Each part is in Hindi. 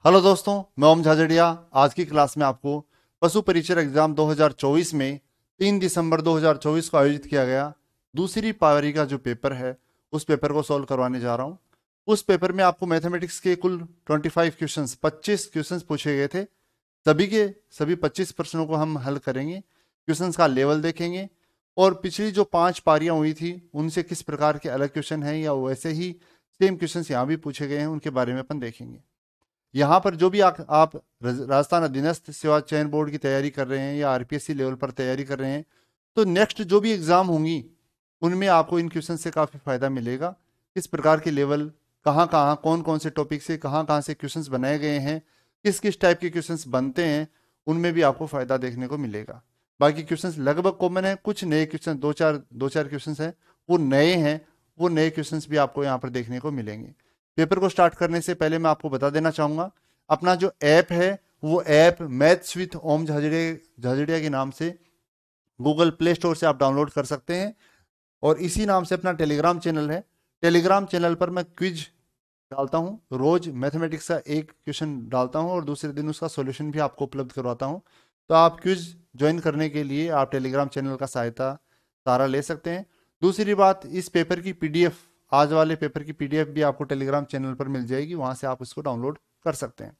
हेलो दोस्तों, मैं ओम झाझड़िया। आज की क्लास में आपको पशु परीक्षर एग्जाम 2024 में 3 दिसंबर 2024 को आयोजित किया गया दूसरी पारी का जो पेपर है उस पेपर को सॉल्व करवाने जा रहा हूँ। उस पेपर में आपको मैथमेटिक्स के कुल 25 क्वेश्चंस 25 क्वेश्चंस पूछे गए थे। सभी के सभी 25 प्रश्नों को हम हल करेंगे, क्वेश्चंस का लेवल देखेंगे और पिछली जो 5 पारियां हुई थी उनसे किस प्रकार के अलग क्वेश्चन हैं या वैसे ही सेम क्वेश्चंस यहाँ भी पूछे गए हैं उनके बारे में अपन देखेंगे। यहाँ पर जो भी आप राजस्थान अधीनस्थ सेवा चयन बोर्ड की तैयारी कर रहे हैं या आरपीएससी लेवल पर तैयारी कर रहे हैं तो नेक्स्ट जो भी एग्जाम होंगी उनमें आपको इन क्वेश्चन से काफ़ी फायदा मिलेगा। किस प्रकार के लेवल, कहाँ कहाँ कौन कौन से टॉपिक से कहाँ से क्वेश्चंस बनाए गए हैं, किस किस टाइप के क्वेश्चंस बनते हैं, उनमें भी आपको फायदा देखने को मिलेगा। बाकी क्वेश्चंस लगभग कॉमन है, कुछ नए क्वेश्चन दो चार क्वेश्चंस हैं वो नए हैं, वो नए क्वेश्चंस भी आपको यहाँ पर देखने को मिलेंगे। पेपर को स्टार्ट करने से पहले मैं आपको बता देना चाहूंगा, अपना जो ऐप है वो ऐप मैथ्स विथ ओम झाझड़िया के नाम से गूगल प्ले स्टोर से आप डाउनलोड कर सकते हैं। और इसी नाम से अपना टेलीग्राम चैनल है। टेलीग्राम चैनल पर मैं क्विज डालता हूँ, रोज मैथमेटिक्स का एक क्वेश्चन डालता हूँ और दूसरे दिन उसका सॉल्यूशन भी आपको उपलब्ध करवाता हूँ। तो आप क्विज ज्वाइन करने के लिए आप टेलीग्राम चैनल का सहारा ले सकते हैं। दूसरी बात, इस पेपर की पीडीएफ, आज वाले पेपर की पीडीएफ भी आपको टेलीग्राम चैनल पर मिल जाएगी, वहां से आप इसको डाउनलोड कर सकते हैं।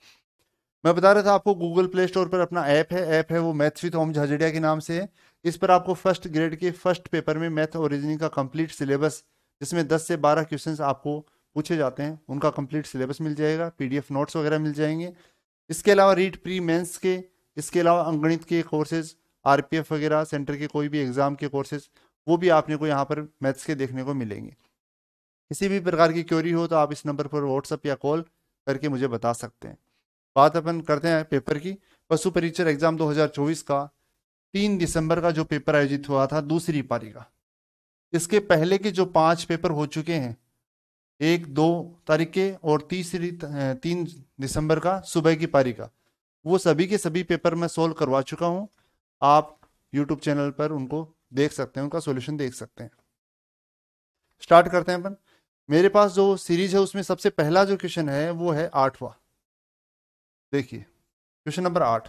मैं बता रहा था आपको गूगल प्ले स्टोर पर अपना ऐप है वो मैथ्स विथ ओम झाझड़िया के नाम से है। इस पर आपको फर्स्ट ग्रेड के फर्स्ट पेपर में मैथ और रीजनिंग का कंप्लीट सिलेबस, जिसमें 10 से 12 क्वेश्चंस आपको पूछे जाते हैं, उनका कंप्लीट सिलेबस मिल जाएगा, पीडीएफ नोट्स वगैरह मिल जाएंगे। इसके अलावा रीड प्री मेंस के, इसके अलावा अंगणित के कोर्सेज, आरपीएफ वगैरह सेंटर के कोई भी एग्जाम के कोर्सेज, वो भी आपने को यहाँ पर मैथ्स के देखने को मिलेंगे। किसी भी प्रकार की क्वेरी हो तो आप इस नंबर पर व्हाट्सअप या कॉल करके मुझे बता सकते हैं। बात अपन करते हैं पेपर की। पशु परीक्षर एग्जाम 2024 का 3 दिसंबर का जो पेपर आयोजित हुआ था दूसरी पारी का, इसके पहले के जो 5 पेपर हो चुके हैं 1-2 तारीख के और 3 दिसंबर का सुबह की पारी का, वो सभी के सभी पेपर मैं सोल्व करवा चुका हूँ। आप यूट्यूब चैनल पर उनको देख सकते हैं, उनका सोल्यूशन देख सकते हैं। स्टार्ट करते हैं अपन। मेरे पास जो सीरीज है उसमें सबसे पहला जो क्वेश्चन है वो है 8वां। देखिए क्वेश्चन नंबर 8,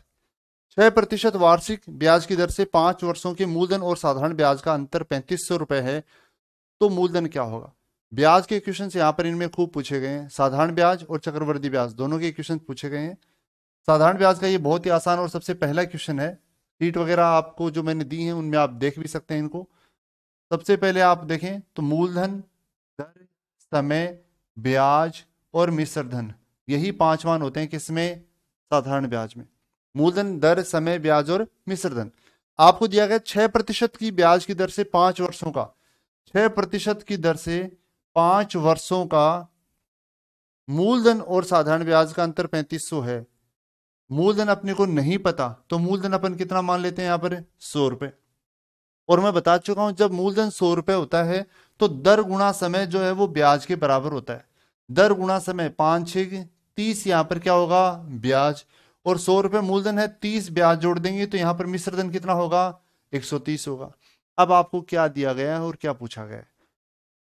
6% वार्षिक ब्याज की दर से 5 वर्षों के मूलधन और साधारण ब्याज का अंतर 3500 रुपए है, तो मूलधन क्या होगा। ब्याज के क्वेश्चन यहाँ पर इनमें खूब पूछे गए हैं, साधारण ब्याज और चक्रवृद्धि ब्याज दोनों के क्वेश्चन पूछे गए हैं। साधारण ब्याज का ये बहुत ही आसान और सबसे पहला क्वेश्चन है। शीट वगैरह आपको जो मैंने दी है उनमें आप देख भी सकते हैं इनको। सबसे पहले आप देखें तो मूलधन, दर, समय, ब्याज और मिश्र धन, यही 5 मान होते हैं किसमें, साधारण ब्याज में। मूलधन, दर, समय, ब्याज और मिश्र धन। आपको दिया गया 6% की ब्याज की दर से 5 वर्षों का, 6% की दर से 5 वर्षों का मूलधन और साधारण ब्याज का अंतर 3500 है। मूलधन अपने को नहीं पता तो मूलधन अपन कितना मान लेते हैं यहाँ पर 100 रुपए। और मैं बता चुका हूं जब मूलधन 100 रुपए होता है तो दर गुणा समय जो है वो ब्याज के बराबर होता है। दर गुणा समय 5 6 30, यहाँ पर क्या होगा ब्याज, और 100 रुपए मूलधन है, 30 ब्याज जोड़ देंगे तो यहाँ पर मिश्र धन कितना होगा 130 होगा। अब आपको क्या दिया गया है और क्या पूछा गया है,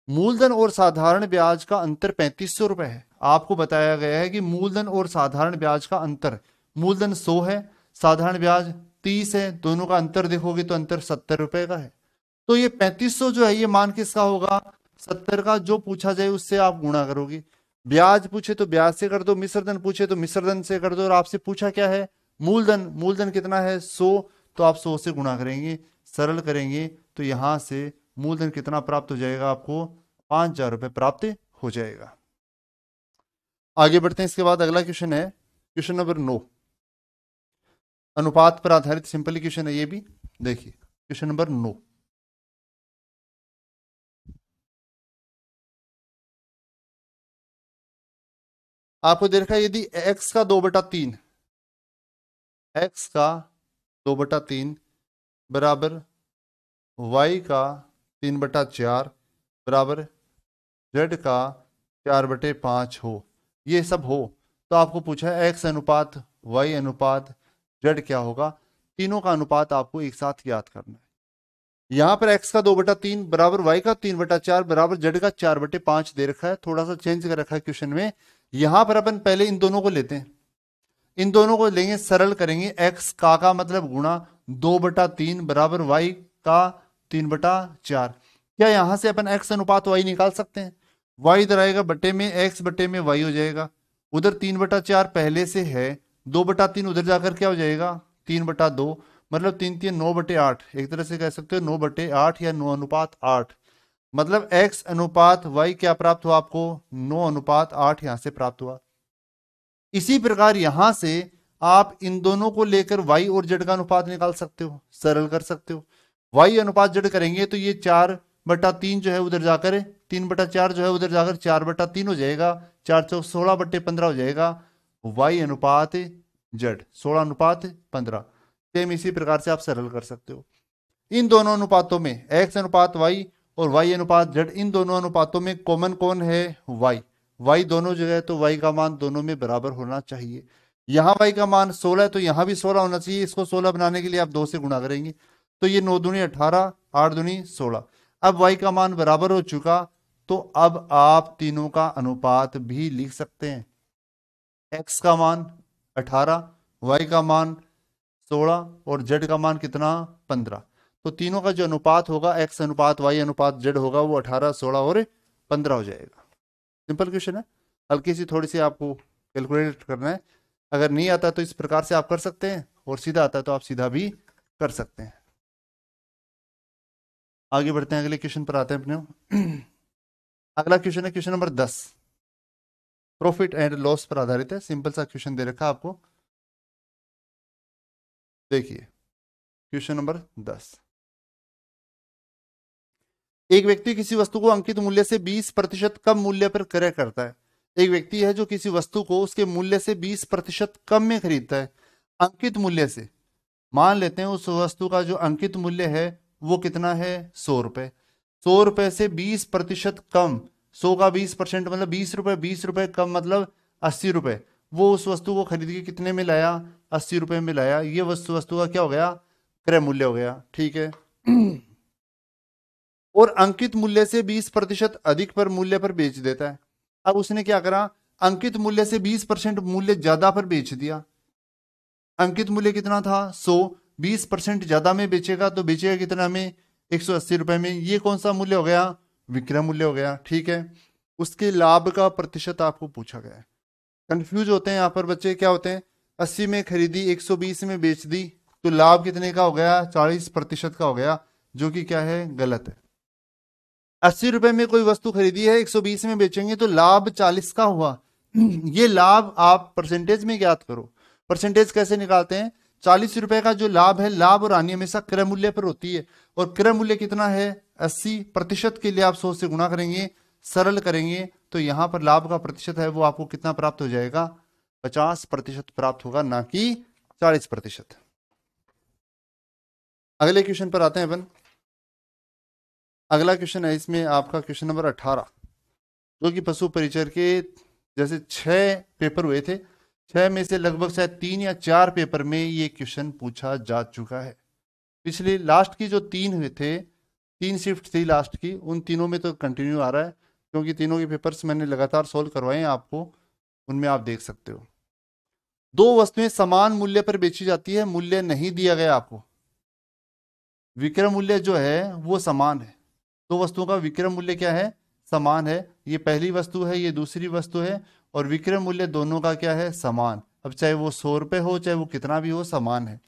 मूलधन और साधारण ब्याज का अंतर 3500 रुपए है। आपको बताया गया है कि मूलधन और साधारण ब्याज का अंतर, मूलधन 100 है, साधारण ब्याज 30 है, दोनों का अंतर देखोगे तो अंतर 70 रुपए का है। तो ये 3500 जो है ये मान किसका होगा, 70 का। जो पूछा जाए उससे आप गुणा करोगे, ब्याज पूछे तो ब्याज से कर दो, मिश्र धन पूछे तो मिश्र धन से कर दो, और आपसे पूछा क्या है मूलधन, मूलधन कितना है 100, तो आप 100 से गुणा करेंगे, सरल करेंगे तो यहां से मूलधन कितना प्राप्त हो जाएगा, आपको 5000 रुपए प्राप्त हो जाएगा। आगे बढ़ते हैं। इसके बाद अगला क्वेश्चन है क्वेश्चन नंबर 9, अनुपात पर आधारित सिंपल क्वेश्चन है ये भी। देखिए क्वेश्चन नंबर 9, आपको दे रखा है यदि x का 2/3, x का 2/3 बराबर y का 3/4 बराबर z का 4/5 हो, ये सब हो, तो आपको पूछा है x अनुपात y अनुपात z क्या होगा। तीनों का अनुपात आपको एक साथ याद करना है। यहाँ पर x का 2/3 बराबर y का 3/4 बराबर z का 4/5 दे रखा है, थोड़ा सा चेंज कर रखा है क्वेश्चन में। यहां पर अपन पहले इन दोनों को लेते हैं, इन दोनों को लेंगे, सरल करेंगे। एक्स का मतलब गुणा 2/3 बराबर वाई का 3/4। क्या यहां से अपन एक्स अनुपात वाई निकाल सकते हैं? वाई इधर आएगा बटे में एक्स बटे में वाई हो जाएगा, उधर 3/4 पहले से है, 2/3 उधर जाकर क्या हो जाएगा 3/2, मतलब 3×3 9/8। एक तरह से कह सकते हो 9/8 या 9:8। मतलब x अनुपात y क्या प्राप्त हुआ आपको? 9:8 यहां से प्राप्त हुआ। इसी प्रकार यहां से आप इन दोनों को लेकर y और z का अनुपात निकाल सकते हो, सरल कर सकते हो। y अनुपात z करेंगे तो ये 4/3 जो है उधर जाकर 3/4 जो है उधर जाकर 4/3 हो जाएगा, 4 चौक 16/15 हो जाएगा। y अनुपात z 16:15। सेम इसी प्रकार से आप सरल कर सकते हो। इन दोनों अनुपातों में x अनुपात y और y अनुपात z, इन दोनों अनुपातों में कॉमन कौन है? y। y दोनों जगह, तो y का मान दोनों में बराबर होना चाहिए। यहां y का मान 16 है तो यहां भी 16 होना चाहिए। इसको 16 बनाने के लिए आप 2 से गुणा करेंगे तो ये 9 दूनी 18, 8 दूनी 16। अब y का मान बराबर हो चुका, तो अब आप तीनों का अनुपात भी लिख सकते हैं। x का मान 18, y का मान 16 और z का मान कितना? 15। तो तीनों का जो अनुपात होगा x अनुपात y अनुपात z होगा वो 18, 16 और 15 हो जाएगा। सिंपल क्वेश्चन है, हल्की सी थोड़ी सी आपको कैलकुलेट करना है। अगर नहीं आता तो इस प्रकार से आप कर सकते हैं, और सीधा आता है तो आप सीधा भी कर सकते हैं। आगे बढ़ते हैं, अगले क्वेश्चन पर आते हैं अपने। अगला क्वेश्चन है question number 10, profit and loss पर आधारित है। सिंपल सा क्वेश्चन दे रखा है आपको, देखिए क्वेश्चन नंबर 10। एक व्यक्ति किसी वस्तु को अंकित मूल्य से 20% कम मूल्य पर क्रय करता है। एक व्यक्ति है जो किसी वस्तु को उसके मूल्य से 20% कम में खरीदता है। अंकित मूल्य से, मान लेते हैं उस वस्तु का जो अंकित मूल्य है वो कितना है? 100 रुपए। 100 रुपए से 20% कम, 100 का 20% मतलब 20 रुपए, 20 रुपए कम मतलब 80 रुपए। वो उस वस्तु को खरीद के कितने में लाया? 80 रुपए में लाया। ये वस्तु का क्या हो गया? क्रय मूल्य हो गया, ठीक है। और अंकित मूल्य से 20% अधिक पर मूल्य पर बेच देता है। अब उसने क्या करा? अंकित मूल्य से 20% मूल्य ज्यादा पर बेच दिया। अंकित मूल्य कितना था? 100, 20% ज्यादा में बेचेगा तो बेचेगा कितना में? 180 रुपए में। ये कौन सा मूल्य हो गया? विक्रय मूल्य हो गया, ठीक है। उसके लाभ का प्रतिशत आपको पूछा गया है। कंफ्यूज होते हैं यहाँ पर बच्चे, क्या होते हैं? 80 में खरीदी, 120 में बेच दी, तो लाभ कितने का हो गया? 40% का हो गया, जो कि क्या है? गलत है। 80 रुपए में कोई वस्तु खरीदी है, 120 में बेचेंगे तो लाभ 40 का हुआ। ये लाभ आप परसेंटेज में ज्ञात करो। परसेंटेज कैसे निकालते हैं? 40 रुपए का जो लाभ है, लाभ और हानि हमेशा क्रय मूल्य पर होती है, और क्रय मूल्य कितना है? 80%। के लिए आप 100 से गुणा करेंगे, सरल करेंगे तो यहां पर लाभ का प्रतिशत है वो आपको कितना प्राप्त हो जाएगा? 50% प्राप्त होगा, ना कि 40%। अगले क्वेश्चन पर आते हैं अपन। अगला क्वेश्चन है इसमें आपका क्वेश्चन नंबर 18, जो कि पशु परिचर के जैसे 6 पेपर हुए थे, 6 में से लगभग शायद 3 या 4 पेपर में ये क्वेश्चन पूछा जा चुका है। पिछले लास्ट की जो 3 हुए थे, 3 शिफ्ट थी लास्ट की, उन तीनों में तो कंटिन्यू आ रहा है, क्योंकि तीनों के पेपर्स मैंने लगातार सोल्व करवाए हैं आपको, उनमें आप देख सकते हो। 2 वस्तुएं समान मूल्य पर बेची जाती है, मूल्य नहीं दिया गया आपको। विक्रय मूल्य जो है वो समान है, 2 वस्तुओं का विक्रय मूल्य क्या है? समान है। ये पहली वस्तु है, ये दूसरी वस्तु है, और विक्रय मूल्य दोनों का क्या है? समान। अब चाहे वो 100 रुपए हो, चाहे वो कितना भी हो, समान है।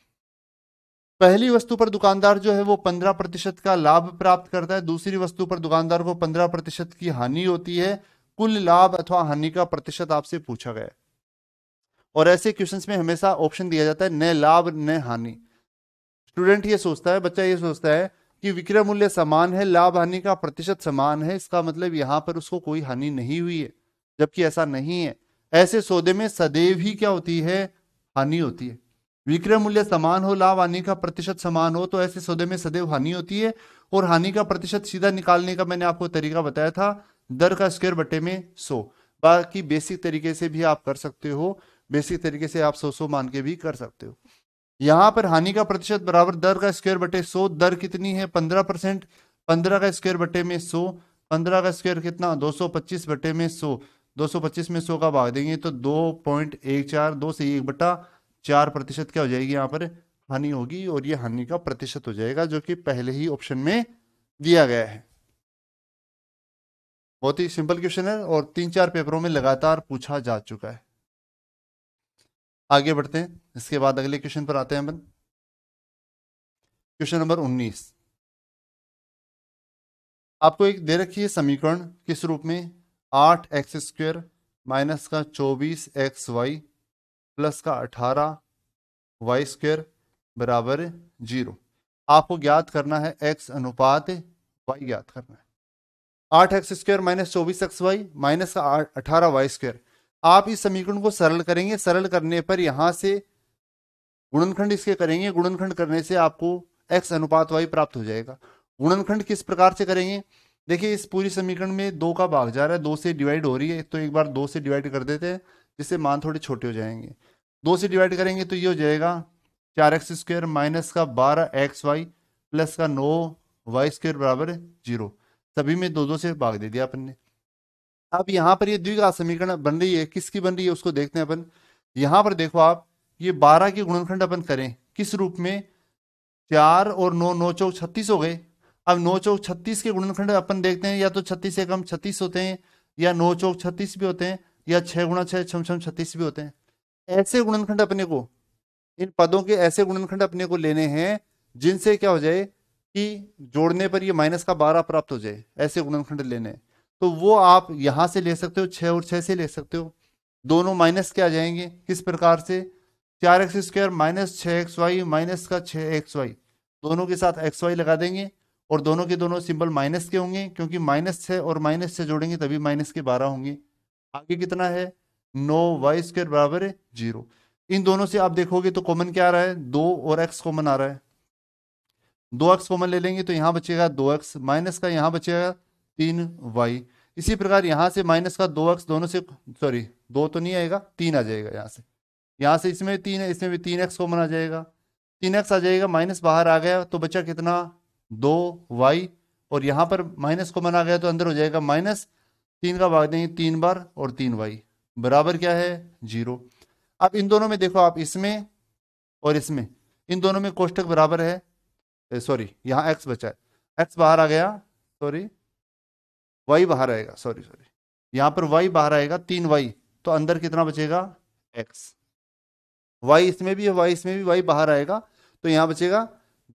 पहली वस्तु पर दुकानदार जो है वो 15% का लाभ प्राप्त करता है, दूसरी वस्तु पर दुकानदार को 15% की हानि होती है। कुल लाभ अथवा हानि का प्रतिशत आपसे पूछा गया है, और ऐसे क्वेश्चंस में हमेशा ऑप्शन दिया जाता है न लाभ न हानि। स्टूडेंट ये सोचता है, बच्चा ये सोचता है कि विक्रय मूल्य समान है, लाभ हानि का प्रतिशत समान है, इसका मतलब यहां पर उसको कोई हानि नहीं हुई है, जबकि ऐसा नहीं है। ऐसे सौदे में सदैव ही क्या होती है? हानि होती है। विक्रय मूल्य समान हो, लाभ हानि का प्रतिशत समान हो, तो ऐसे सौदे में सदैव हानि होती है। और हानि का प्रतिशत सीधा निकालने का मैंने आपको तरीका बताया था, दर का स्क्वायर बटे में 100। बाकी बेसिक तरीके से भी आप कर सकते हो, बेसिक तरीके से आप 100 मान के भी कर सकते हो। यहां पर हानि का प्रतिशत बराबर दर का स्क्वायर बटे 100। दर कितनी है? 15%। 15 का स्क्वायर बटे में 100, 15 का स्क्वायर कितना? 225 बटे में 100। 225 में 100 का भाग देंगे तो 2.14, 2 से 1/4% क्या हो जाएगी यहाँ पर हानि होगी, और ये हानि का प्रतिशत हो जाएगा जो कि पहले ही ऑप्शन में दिया गया है। बहुत ही सिंपल क्वेश्चन है और 3-4 पेपरों में लगातार पूछा जा चुका है। आगे बढ़ते हैं, इसके बाद अगले क्वेश्चन पर आते हैं अपन। क्वेश्चन नंबर 19, आपको एक दे रखी है समीकरण किस रूप में, 8x² माइनस का 24xy प्लस का 18y² बराबर 0। आपको ज्ञात करना है x अनुपात y ज्ञात करना है। 8x² माइनस 24xy माइनस का 18y²। आप इस समीकरण को सरल करेंगे, सरल करने पर यहां से गुणनखंड इसके करेंगे, गुणनखंड करने से आपको x अनुपात y प्राप्त हो जाएगा। गुणनखंड किस प्रकार से करेंगे, देखिए इस पूरी समीकरण में 2 का भाग जा रहा है, 2 से डिवाइड हो रही है, तो एक बार 2 से डिवाइड कर देते हैं जिससे मान थोड़े छोटे हो जाएंगे। 2 से डिवाइड करेंगे तो ये हो जाएगा 4x² माइनस का 12xy प्लस का 9y² बराबर 0। सभी में 2-2 से भाग दे दिया अपन ने। अब यहाँ पर ये द्विघात समीकरण बन रही है, किसकी बन रही है उसको देखते हैं अपन। यहाँ पर देखो आप, ये 12 के गुणनखंड अपन करें किस रूप में, 4 और 9, 9 चौक 36 हो गए। अब 9 चौक 36 के गुणनखंड अपन देखते हैं, या तो 36 से कम 36 होते हैं, या 9 चौक 36 भी होते हैं, या 6 गुणा 6 छम 36 भी होते हैं। ऐसे गुणनखंड अपने को, इन पदों के ऐसे गुणनखंड अपने को लेने हैं जिनसे क्या हो जाए कि जोड़ने पर ये माइनस का 12 प्राप्त हो जाए, ऐसे गुणनखंड लेने हैं। तो वो आप यहां से ले सकते हो, 6 और 6 से ले सकते हो, दोनों माइनस के आ जाएंगे। किस प्रकार से, 4x² माइनस 6xy माइनस का 6xy, दोनों के साथ xy लगा देंगे और दोनों के दोनों सिंबल माइनस के होंगे, क्योंकि -6 और -6 जोड़ेंगे तभी माइनस के 12 होंगे। आगे कितना है, 9y² बराबर 0। इन दोनों से आप देखोगे तो कॉमन क्या आ रहा है, 2 और x कॉमन आ रहा है। 2x कॉमन ले लेंगे तो यहां बचेगा 2x, माइनस का यहां बचेगा 3y। इसी प्रकार यहां से माइनस का 2x, दोनों से सॉरी 2 तो नहीं आएगा, 3 आ जाएगा यहां से इसमें 3 है, इसमें भी 3x कॉमन आ जाएगा, 3x आ जाएगा, माइनस बाहर आ गया तो बचा कितना 2y, और यहां पर माइनस कॉमन आ गया तो अंदर हो जाएगा माइनस, 3 का भाग देंगे 3 बार और 3y बराबर क्या है 0। अब इन दोनों में देखो आप, इसमें और इसमें, इन दोनों में कोष्टक बराबर है, सॉरी यहाँ x बचा है, x बाहर आ गया, सॉरी y बाहर आएगा, सॉरी यहाँ पर y बाहर आएगा 3y, तो अंदर कितना बचेगा x। y इसमें भी है, y इसमें भी, y बाहर आएगा तो यहाँ बचेगा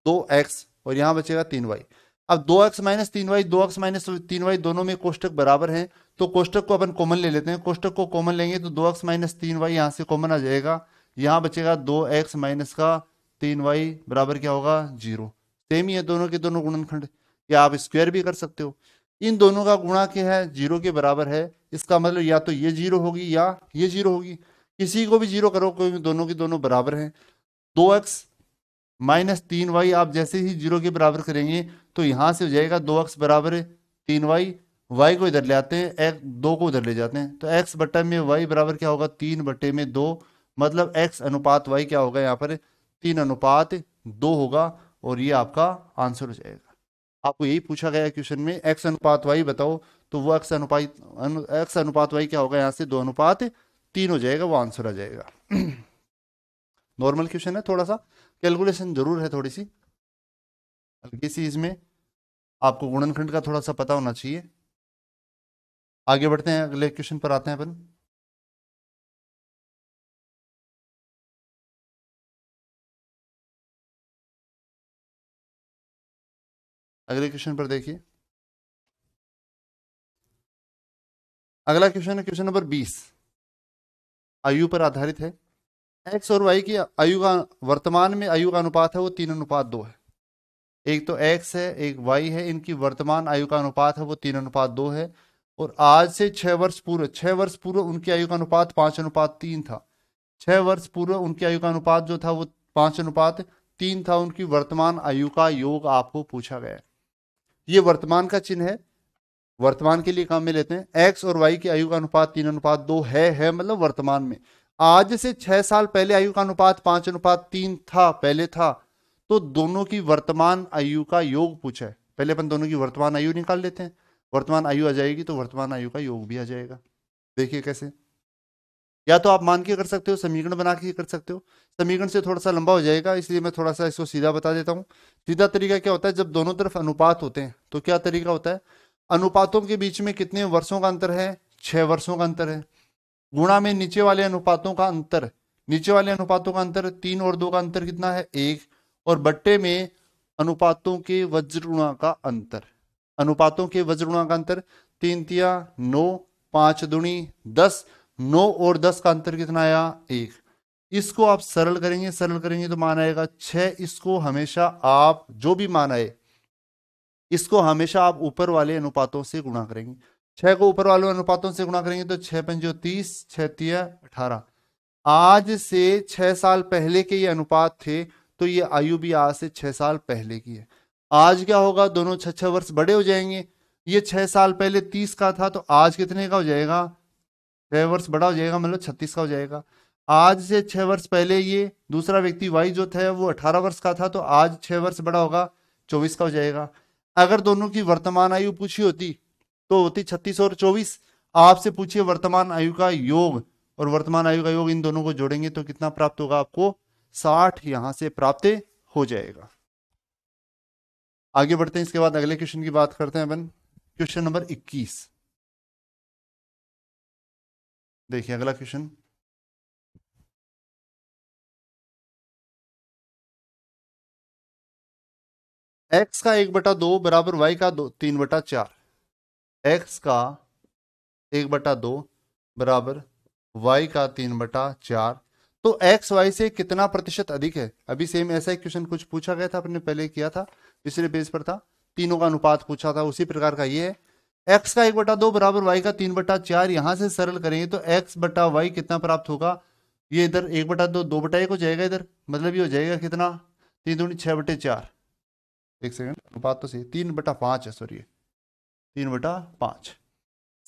2x और यहाँ बचेगा 3y। अब 2x minus 3y, 2x minus 3y दोनों में कोष्टक बराबर हैं, तो कोष्टक को अपन कॉमन ले लेते हैं। कोष्टक को कॉमन लेंगे तो 2x माइनस 3y यहाँ से कॉमन आ जाएगा, यहाँ बचेगा 2x माइनस का 3y बराबर क्या होगा 0। सेम ही है दोनों के दोनों गुणनखंड, या आप स्क्वायर भी कर सकते हो। इन दोनों का गुणा क्या है 0 के बराबर है, इसका मतलब या तो ये 0 होगी या ये 0 होगी, किसी को भी 0 करो, कोई दोनों की दोनों बराबर हैं। 2x माइनस 3y आप जैसे ही 0 के बराबर करेंगे तो यहां से हो जाएगा 2x बराबर 3y, y को इधर ले आते हैं, 2 को उधर ले जाते हैं, तो x बट्टा में y बराबर क्या होगा 3/2, मतलब x अनुपात y क्या होगा यहाँ पर 3:2 होगा, और ये आपका आंसर हो जाएगा। आपको यही पूछा गया है क्वेश्चन में, x अनुपात y बताओ, तो वो x अनुपात y क्या होगा, यहाँ से 2:3 हो जाएगा, वो आंसर आ जाएगा। नॉर्मल क्वेश्चन है, थोड़ा सा कैलकुलेशन जरूर है, थोड़ी सी हल्की सी, इसमें आपको गुणनखंड का थोड़ा सा पता होना चाहिए। आगे बढ़ते हैं, अगले क्वेश्चन पर आते हैं अपन। अगले क्वेश्चन पर देखिए, अगला क्वेश्चन है क्वेश्चन नंबर 20, आयु पर आधारित है। एक्स और वाई की आयु का, वर्तमान में आयु का अनुपात है वो 3:2 है। एक तो एक्स है एक वाई है, इनकी वर्तमान आयु का अनुपात है वो 3:2 है, और आज से 6 वर्ष पूर्व उनकी आयु का अनुपात 5:3 था। 6 वर्ष पूर्व उनकी आयु का अनुपात जो था वो 5:3 था। उनकी वर्तमान आयु का योग आपको पूछा गया है। ये वर्तमान का चिन्ह है, वर्तमान के लिए काम में लेते हैं। एक्स और वाई की आयु का अनुपात 3:2 है मतलब वर्तमान में। आज से 6 साल पहले आयु का अनुपात 5:3 था, पहले था, तो दोनों की वर्तमान आयु का योग पूछा है। पहले अपन दोनों की वर्तमान आयु निकाल लेते हैं, वर्तमान आयु आ जाएगी तो वर्तमान आयु का योग भी आ जाएगा। देखिए कैसे, या तो आप मान के कर सकते हो, समीकरण बना के कर सकते हो। समीकरण से थोड़ा सा लंबा हो जाएगा, इसलिए मैं थोड़ा सा इसको सीधा बता देता हूँ। सीधा तरीका क्या होता है, जब दोनों तरफ अनुपात होते हैं तो क्या तरीका होता है, अनुपातों के बीच में कितने वर्षों का अंतर है, 6 वर्षों का अंतर है, गुणा में नीचे वाले अनुपातों का अंतर, नीचे वाले अनुपातों का अंतर 3 और 2 का अंतर कितना है 1, और बट्टे में अनुपातों के वज्र का अंतर, अनुपातों के वज्र का अंतर 3 तिया 9, 5 दूनी 10, 9 और 10 का अंतर कितना आया 1। इसको आप सरल करेंगे, सरल करेंगे तो मान आएगा 6। इसको हमेशा आप जो भी मान आए इसको हमेशा आप ऊपर वाले अनुपातों से गुणा करेंगे। 6 को ऊपर वाले अनुपातों से गुणा करेंगे तो 6 पंजो 30, 6 तिया 18। आज से 6 साल पहले के ये अनुपात थे, तो ये आयु भी आज से 6 साल पहले की है। आज क्या होगा, दोनों 6 6 वर्ष बड़े हो जाएंगे। ये 6 साल पहले 30 का था, तो आज कितने का हो जाएगा, 6 वर्ष बड़ा हो जाएगा, मतलब 36 का हो जाएगा। आज से 6 वर्ष पहले ये दूसरा व्यक्ति वाई जो था वो 18 वर्ष का था, तो आज 6 वर्ष बड़ा होगा, 24 का हो जाएगा। अगर दोनों की वर्तमान आयु पूछी होती तो होती 36 और 24। आपसे पूछिए वर्तमान आयु का योग, और वर्तमान आयु का योग इन दोनों को जोड़ेंगे तो कितना प्राप्त होगा आपको, 60 यहां से प्राप्त हो जाएगा। आगे बढ़ते हैं, इसके बाद अगले क्वेश्चन की बात करते हैं अपन। क्वेश्चन नंबर 21 देखिए, अगला क्वेश्चन, x का 1/2 बराबर y का 3/4। x का 1/2 बराबर y का 3/4, तो x y से कितना प्रतिशत अधिक है। अभी सेम ऐसा एक क्वेश्चन कुछ पूछा गया था, अपने पहले किया था, पिछले पेज पर था, तीनों का अनुपात पूछा था, उसी प्रकार का ये है। x का 1/2 बराबर y का 3/4, यहां से सरल करेंगे तो x बटा वाई कितना प्राप्त होगा, ये इधर 1/2 2/1 हो जाएगा, इधर मतलब ये हो जाएगा कितना, 3 दूनी 6/4। एक सेकंड, अनुपात तो सही, 3/5 है, सॉरी 3/5।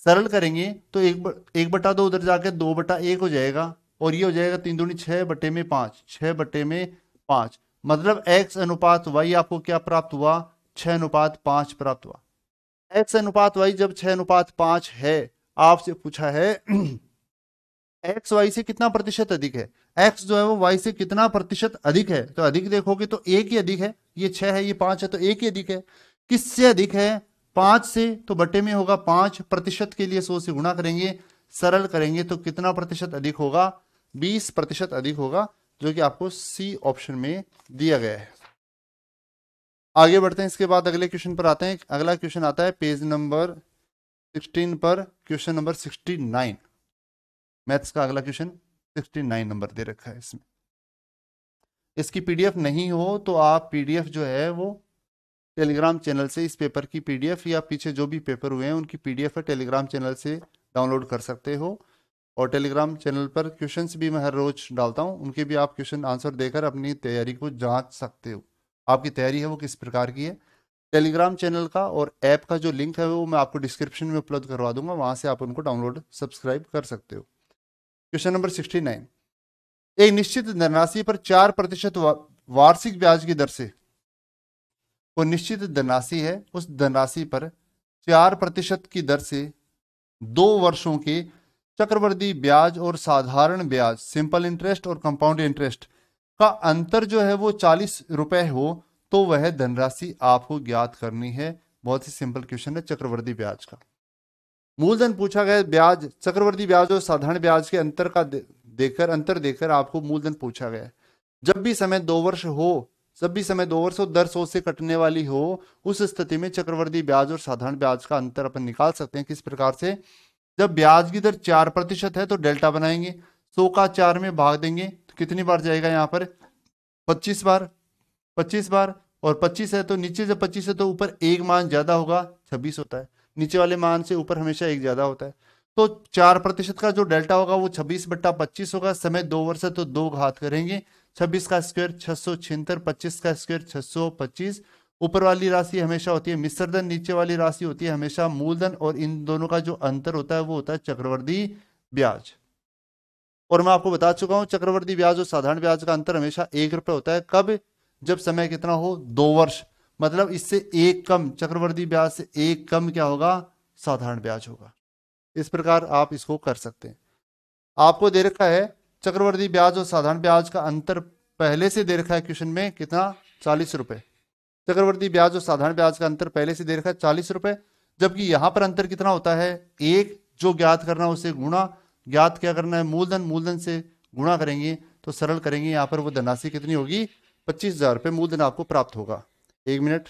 सरल करेंगे तो 1/2 उधर जाके 2/1 हो जाएगा, और ये हो जाएगा 3 दूनी 6/5, 6/5, मतलब x अनुपात y आपको क्या प्राप्त हुआ, 6:5 प्राप्त हुआ। x अनुपात y जब 6:5 है, आपसे पूछा है x y से कितना प्रतिशत अधिक है, x जो है वो y से कितना प्रतिशत अधिक है, तो अधिक देखोगे तो एक ही अधिक है, ये 6 है ये 5 है, तो एक ही अधिक है। किससे अधिक है, 5 से, तो बटे में होगा 5, प्रतिशत के लिए 100 से गुणा करेंगे, सरल करेंगे तो कितना प्रतिशत अधिक होगा, 20% अधिक होगा, जो कि आपको सी ऑप्शन में दिया गया है। आगे बढ़ते हैं, इसके बाद अगले क्वेश्चन पर आते हैं। अगला क्वेश्चन आता है पेज नंबर 16 पर, क्वेश्चन नंबर 69, मैथ्स का अगला क्वेश्चन 69 नंबर दे रखा है इसमें। इसकी पीडीएफ नहीं हो तो आप पीडीएफ जो है वो टेलीग्राम चैनल से, इस पेपर की पीडीएफ या पीछे जो भी पेपर हुए हैं उनकी पीडीएफ है, टेलीग्राम चैनल से डाउनलोड कर सकते हो। और टेलीग्राम चैनल पर क्वेश्चंस भी मैं हर रोज डालता हूँ, उनके भी आप क्वेश्चन आंसर देकर अपनी तैयारी को जांच सकते हो, आपकी तैयारी है वो किस प्रकार की है। टेलीग्राम चैनल का और ऐप का जो लिंक है वो मैं आपको डिस्क्रिप्शन में उपलब्ध करवा दूंगा, वहां से आप उनको डाउनलोड सब्सक्राइब कर सकते हो। क्वेश्चन नंबर 69, एक निश्चित धनराशि पर 4% वार्षिक ब्याज की दर से, वो निश्चित धनराशि है, उस धनराशि पर 4% की दर से 2 वर्षों के चक्रवृद्धि ब्याज और साधारण ब्याज, सिंपल इंटरेस्ट और कंपाउंड इंटरेस्ट का अंतर जो है वो 40 रुपए हो, तो वह धनराशि आपको ज्ञात करनी है। बहुत ही सिंपल क्वेश्चन है चक्रवृद्धि ब्याज का। मूलधन पूछा गया, ब्याज, चक्रवृद्धि ब्याज और साधारण ब्याज के अंतर का अंतर देकर आपको मूलधन पूछा गया। जब भी समय 2 वर्ष हो, जब भी समय 2 वर्ष हो, दर 100 से कटने वाली हो, उस स्थिति में चक्रवृद्धि ब्याज और साधारण ब्याज का अंतर अपन निकाल सकते हैं। किस प्रकार से, जब ब्याज की दर 4% है तो डेल्टा बनाएंगे, 100 का 4 में भाग देंगे तो कितनी बार जाएगा यहाँ पर, 25 बार, 25 बार, और 25 है तो नीचे जब 25 है तो ऊपर एक मान ज्यादा होगा, 26 होता है, नीचे वाले मान से ऊपर हमेशा एक ज्यादा होता है, तो 4% का जो डेल्टा होगा वो 26/25 होगा। समय 2 वर्ष है तो 2 घात करेंगे, 26 का स्क्वायर 676, 25 का स्क्वायर 625। ऊपर वाली राशि हमेशा होती है मिश्रधन, नीचे वाली राशि होती है हमेशा मूलधन, और इन दोनों का जो अंतर होता है वो होता है चक्रवृद्धि ब्याज। और मैं आपको बता चुका हूं चक्रवृद्धि ब्याज और साधारण ब्याज का अंतर हमेशा 1 रुपए होता है। कब, जब समय कितना हो, 2 वर्ष, मतलब इससे एक कम, चक्रवृद्धि ब्याज से एक कम क्या होगा, साधारण ब्याज होगा। इस प्रकार आप इसको कर सकते हैं। आपको दे रखा है चक्रवृद्धि ब्याज और साधारण ब्याज का अंतर पहले से दे रखा है क्वेश्चन में कितना, 40 रुपए। चक्रवृद्धि ब्याज और साधारण ब्याज का अंतर पहले से दे रखा है 40 रुपए, जबकि यहां पर अंतर कितना होता है, एक जो ज्ञात करना है उसे गुणा, ज्ञात क्या करना है, मूलधन, मूलधन से गुणा करेंगे तो सरल करेंगे, यहां पर वो धनराशि कितनी होगी, 25,000 रुपये मूलधन आपको प्राप्त होगा। 1 मिनट।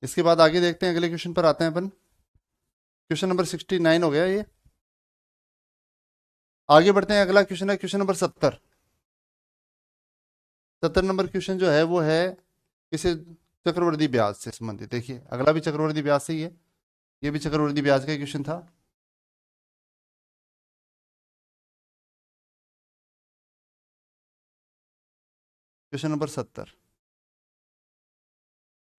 इसके बाद आगे देखते हैं, अगले क्वेश्चन पर आते हैं अपन। क्वेश्चन नंबर 69 हो गया ये। आगे बढ़ते हैं, अगला क्वेश्चन है क्वेश्चन नंबर 70। 70 नंबर क्वेश्चन जो है वो है किसी चक्रवृद्धि ब्याज से संबंधित। देखिए अगला भी चक्रवृद्धि ब्याज से ही है, ये भी चक्रवृद्धि ब्याज का क्वेश्चन था। Question number 70।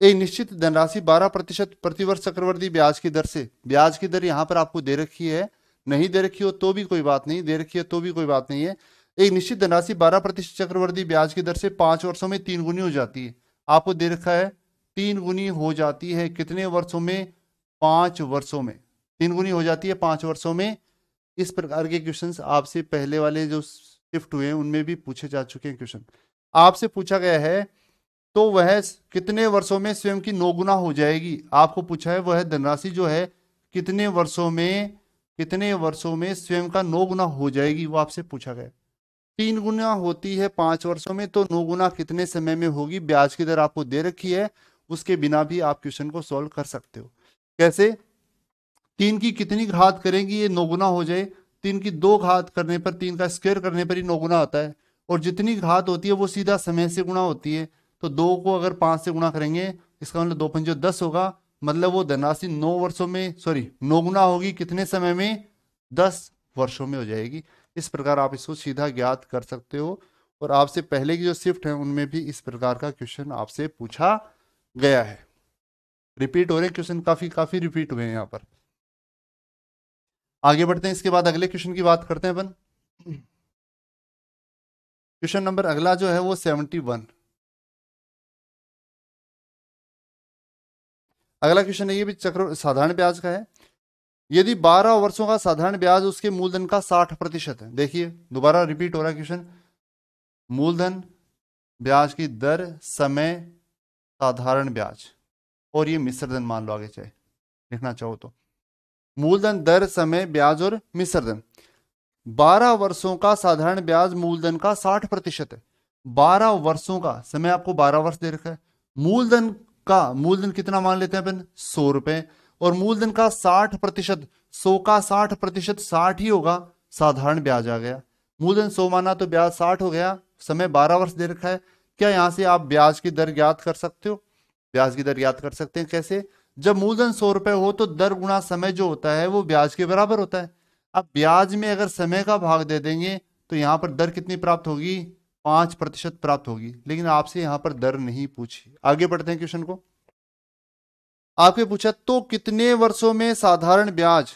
एक निश्चित धनराशि 12% प्रतिवर्ष चक्रवृद्धि ब्याज की दर से, ब्याज की दर यहां पर आपको दे रखी है, नहीं दे रखी हो तो भी कोई बात नहीं, दे रखी है तो भी कोई बात नहीं है। एक निश्चित धनराशि 12% चक्रवृद्धि ब्याज की दर से 5 वर्षों में 3 गुनी हो जाती है। आपको दे रखा है 3 गुनी हो जाती है कितने वर्षों में, 5 वर्षों में। 3 गुनी हो जाती है 5 वर्षों में। इस प्रकार के क्वेश्चंस आपसे पहले वाले जो शिफ्ट हुए हैं उनमें भी पूछे जा चुके हैं क्वेश्चन। आपसे पूछा गया है तो वह कितने वर्षों में स्वयं की 9 गुना हो जाएगी। आपको पूछा है वह धनराशि जो है कितने वर्षों में, कितने वर्षों में स्वयं का 9 गुना हो जाएगी, वो आपसे पूछा गया। 3 गुना होती है 5 वर्षों में, तो 9 गुना कितने समय में होगी, ब्याज की दर आपको दे रखी है, उसके बिना भी आप क्वेश्चन को सॉल्व कर सकते हो। कैसे, 3 की कितनी घात करेंगी ये 9 गुना हो जाए, 3 की 2 घात करने पर, 3 का स्क्वायर करने पर ही 9 गुना आता है, और जितनी घात होती है वो सीधा समय से गुणा होती है। तो 2 को अगर 5 से गुणा करेंगे, इसका मतलब 2 5 10 होगा, मतलब वो धनराशि 9 वर्षों में, सॉरी 9 गुना होगी कितने समय में, 10 वर्षों में हो जाएगी। इस प्रकार आप इसको सीधा ज्ञात कर सकते हो। और आपसे पहले की जो शिफ्ट है उनमें भी इस प्रकार का क्वेश्चन आपसे पूछा गया है। रिपीट हो रहे क्वेश्चन, काफी काफी रिपीट हुए हैं यहाँ पर। आगे बढ़ते हैं, इसके बाद अगले क्वेश्चन की बात करते हैं अपन। क्वेश्चन नंबर अगला जो है वो 71। अगला क्वेश्चन है, ये भी चक्र साधारण ब्याज का है। यदि 12 वर्षों का साधारण ब्याज उसके मूलधन का 60% है। देखिए दोबारा रिपीट हो रहा है क्वेश्चन, मूलधन, ब्याज की दर, समय, साधारण ब्याज, और ये मिश्र धन मान लो आगे चाहे लिखना चाहो तो। मूलधन, दर, समय, ब्याज और मिश्र धन। 12 वर्षों का साधारण ब्याज मूलधन का 60% है। 12 वर्षों का, समय आपको 12 वर्ष दे रखा है। मूलधन का, मूलधन कितना मान लेते हैं अपन, 100 रुपए, और मूलधन का 60%, 100 का 60%, 60 ही होगा, साधारण ब्याज आ गया। मूलधन 100 माना तो ब्याज 60 हो गया, समय 12 वर्ष दे रखा है। क्या यहां से आप ब्याज की दर ज्ञात कर सकते हो, ब्याज की दर ज्ञात कर सकते हैं। कैसे, जब मूलधन 100 रुपए हो तो दर गुणा समय जो होता है वो ब्याज के बराबर होता है। अब ब्याज में अगर समय का भाग दे देंगे तो यहां पर दर कितनी प्राप्त होगी, 5% प्राप्त होगी। लेकिन आपसे यहां पर दर नहीं पूछी। आगे बढ़ते हैं क्वेश्चन को। आपके पूछा तो कितने वर्षों में साधारण ब्याज,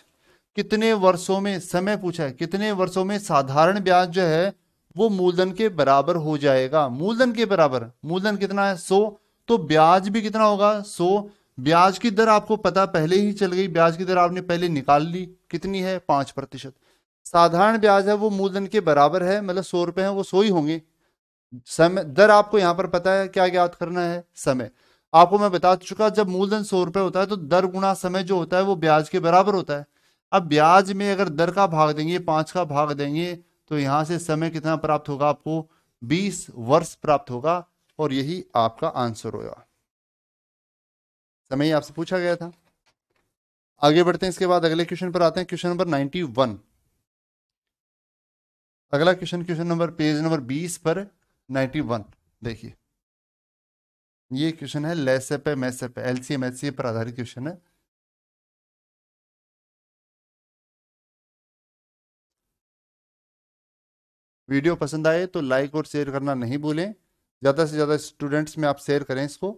कितने वर्षों में, समय पूछा है, कितने वर्षों में साधारण ब्याज जो है वो मूलधन के बराबर हो जाएगा। मूलधन के बराबर, मूलधन कितना है 100, तो ब्याज भी कितना होगा 100। ब्याज की दर आपको पता पहले ही चल गई, ब्याज की दर आपने पहले निकाल ली, कितनी है 5%। साधारण ब्याज है वो मूलधन के बराबर है, मतलब 100 रुपए है वो 100 ही होंगे। समय, दर आपको यहां पर पता है, क्या ज्ञात करना है, समय। आपको मैं बता चुका, जब मूलधन 100 रुपए होता है तो दर गुणा समय जो होता है वो ब्याज के बराबर होता है। अब ब्याज में अगर दर का भाग देंगे, 5 का भाग देंगे, तो यहां से समय कितना प्राप्त होगा आपको, 20 वर्ष प्राप्त होगा, और यही आपका आंसर होगा। समय ही आपसे पूछा गया था। आगे बढ़ते हैं, इसके बाद अगले क्वेश्चन पर आते हैं, क्वेश्चन नंबर 91। अगला question, question number page number 20 पर 91। देखिए ये क्वेश्चन है लेसे पे मैसे पे, एलसीएम एचसीएफ पर आधारित क्वेश्चन है। वीडियो पसंद आए तो लाइक और शेयर करना नहीं भूलें। ज़्यादा से ज़्यादा स्टूडेंट्स में आप शेयर करें इसको।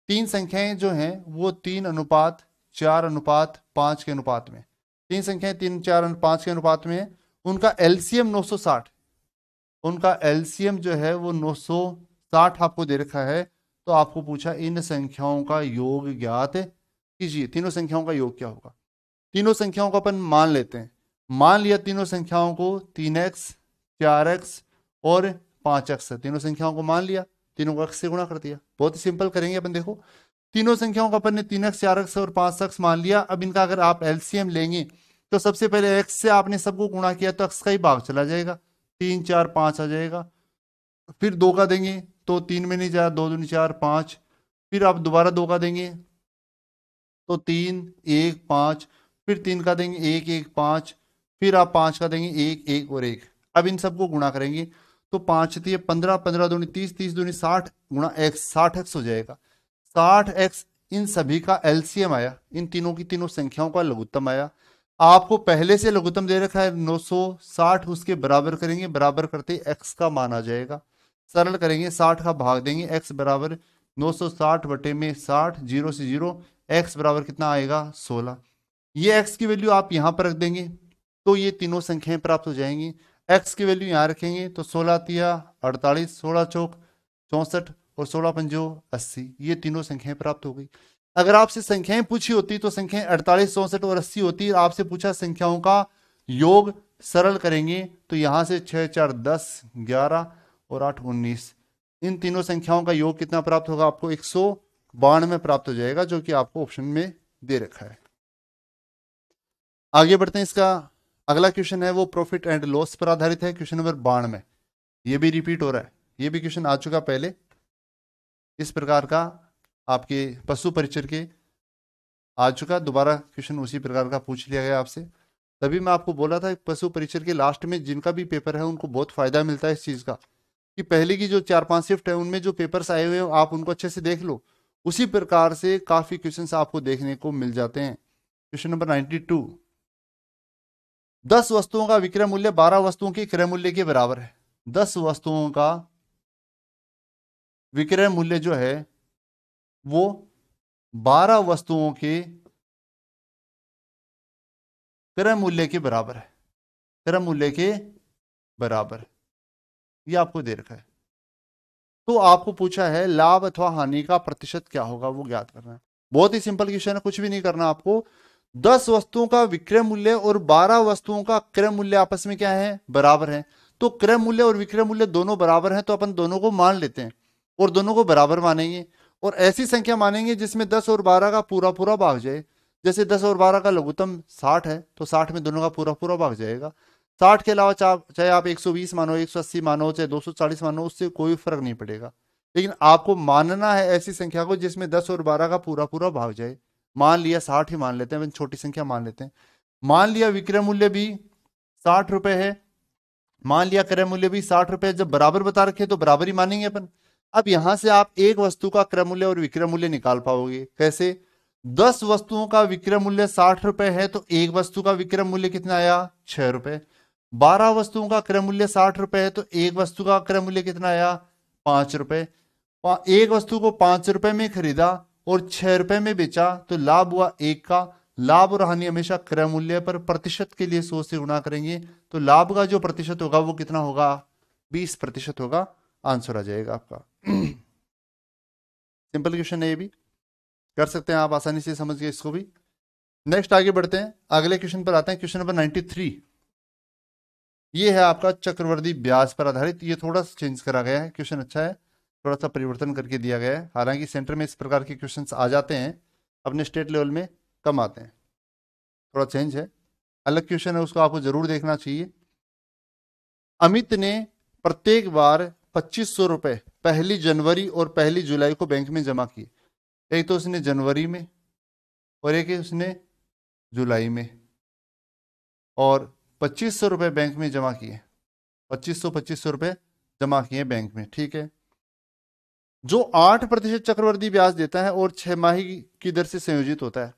3 संख्याएं जो हैं वो 3:4:5 के अनुपात में, 3 संख्याएं 3:4:5 के अनुपात में है। उनका एलसीएम 960, उनका एलसीएम जो है वो 960 आपको दे रखा है। तो आपको पूछा इन संख्याओं का योग ज्ञात कीजिए। तीनों संख्याओं का योग क्या होगा? तीनों संख्याओं को अपन मान लेते हैं। मान लिया तीनों संख्याओं को 3x 4x और 5x, तीनों संख्याओं को मान लिया, तीनों को x से गुणा कर दिया। बहुत ही सिंपल करेंगे अपन। देखो तीनों संख्याओं का अपन ने 3x 4x और 5x मान लिया। अब इनका अगर आप एलसीएम लेंगे तो सबसे पहले x से आपने सबको गुणा किया तो x का ही भाग चला जाएगा, 3 4 5 आ जाएगा। फिर 2 का देंगे तो 3 में नहीं जाए, 2 दूनी 4 5। फिर आप दोबारा 2 का देंगे तो 3 1 5। फिर 3 का देंगे 1 1 5। फिर आप 5 का देंगे 1 1 और 1। अब इन सबको गुणा करेंगे तो 5 3 15, 15 दूनी 30, 30 दूनी 60 गुणा x, 60x हो जाएगा। 60x इन सभी का एलसीएम आया, इन तीनों की तीनों संख्याओं का लघुत्तम आया। आपको पहले से लघुत्तम दे रखा है 960, उसके बराबर करेंगे, बराबर करते ही x का मान आ जाएगा। सरल करेंगे, 60 का भाग देंगे, x बराबर 960 बटे में 60, 0 से 0, x बराबर कितना आएगा 16। ये x की वैल्यू आप यहां पर रख देंगे तो ये तीनों संख्याएं प्राप्त हो जाएंगी। x की वैल्यू यहां रखेंगे तो 16 तिया 48, 16 चौक 64 और 16 पंजो 80, ये तीनों संख्याएं प्राप्त हो गई। अगर आपसे संख्याएं पूछी होती तो संख्याएं 48, 64 और 80 होती। आपसे पूछा संख्याओं का योग, सरल करेंगे तो यहां से 6 4 10, 11 और 8 19, इन तीनों संख्याओं का योग कितना प्राप्त होगा? आपको 192 प्राप्त हो जाएगा, जो कि आपको ऑप्शन में दे रखा है। आगे बढ़ते हैं। इसका अगला क्वेश्चन है वो प्रॉफिट एंड लॉस पर आधारित है, क्वेश्चन नंबर 92। ये भी रिपीट हो रहा है, ये भी क्वेश्चन आ चुका पहले इस प्रकार का आपके पशु परिचर के आ चुका। दोबारा क्वेश्चन उसी प्रकार का पूछ लिया गया आपसे। तभी मैं आपको बोला था पशु परिचर के लास्ट में जिनका भी पेपर है उनको बहुत फायदा मिलता है इस चीज का, कि पहले की जो 4-5 शिफ्ट है उनमें जो पेपर्स आए हुए हैं आप उनको अच्छे से देख लो। उसी प्रकार से काफी क्वेश्चंस आपको देखने को मिल जाते हैं। क्वेश्चन नंबर 92, 10 वस्तुओं का विक्रय मूल्य 12 वस्तुओं के क्रय मूल्य के बराबर है। 10 वस्तुओं का विक्रय मूल्य जो है वो 12 वस्तुओं के क्रय मूल्य के बराबर है, क्रय मूल्य के बराबर, ये आपको दे रखा है। तो आपको पूछा है लाभ अथवा हानि का प्रतिशत क्या होगा, वो ज्ञात करना है। बहुत ही सिंपल क्वेश्चन है, कुछ भी नहीं करना आपको। 10 वस्तुओं का विक्रय मूल्य और 12 वस्तुओं का क्रय मूल्य आपस में क्या है? बराबर है। तो क्रय मूल्य और विक्रय मूल्य दोनों बराबर हैं, तो अपन दोनों को मान लेते हैं और दोनों को बराबर मानेंगे और ऐसी संख्या मानेंगे जिसमें 10 और 12 का पूरा पूरा भाग जाए। जैसे 10 और 12 का लघुत्तम 60 है तो 60 में दोनों का पूरा पूरा भाग जाएगा। 60 के अलावा चाहे आप 120 मानो, 180 मानो, चाहे 240 मानो, उससे कोई फर्क नहीं पड़ेगा। लेकिन आपको मानना है ऐसी संख्या को जिसमें 10 और 12 का पूरा पूरा भाग जाए। मान लिया 60 ही मान लेते हैं, छोटी संख्या मान लेते हैं। मान लिया विक्रय मूल्य भी 60 रुपए है, मान लिया क्रय मूल्य भी 60 रुपए। जब बराबर बता रखे तो बराबर ही मानेंगे अपन। अब यहां से आप एक वस्तु का क्रय मूल्य और विक्रय मूल्य निकाल पाओगे। कैसे? 10 वस्तुओं का विक्रय मूल्य 60 रुपए है तो एक वस्तु का विक्रय मूल्य कितना आया? 6 रुपए। 12 वस्तुओं का क्रय मूल्य 60 रुपए है तो एक वस्तु का क्रय मूल्य कितना आया? 5 रुपए। एक वस्तु को 5 रुपए में खरीदा और 6 रुपए में बेचा तो लाभ हुआ 1 का। लाभ और हानि हमेशा क्रय मूल्य पर प्रतिशत के लिए 100 से गुणा करेंगे तो लाभ का जो प्रतिशत होगा वो कितना होगा? 20% होगा। आंसर आ जाएगा आपका। सिंपल क्वेश्चन है, ये भी कर सकते हैं आप आसानी से समझ गए इसको भी। नेक्स्ट आगे बढ़ते हैं, अगले क्वेश्चन पर आते हैं। क्वेश्चन नंबर 93, ये है आपका चक्रवृद्धि ब्याज पर आधारित। ये थोड़ा सा चेंज करा गया है, क्वेश्चन अच्छा है, थोड़ा सा परिवर्तन करके दिया गया है। हालांकि सेंटर में इस प्रकार के क्वेश्चन आ जाते हैं, अपने स्टेट लेवल में कम आते हैं। थोड़ा चेंज है, अलग क्वेश्चन है, उसको आपको जरूर देखना चाहिए। अमित ने प्रत्येक बार 2500 रुपए 1 जनवरी और 1 जुलाई को बैंक में जमा किए। एक तो उसने जनवरी में और एक उसने जुलाई में, और 2500 रुपए बैंक में जमा किए। 2500 रुपए जमा किए बैंक में, ठीक है। जो 8% चक्रवृद्धि ब्याज देता है और 6 माही की दर से संयोजित होता है।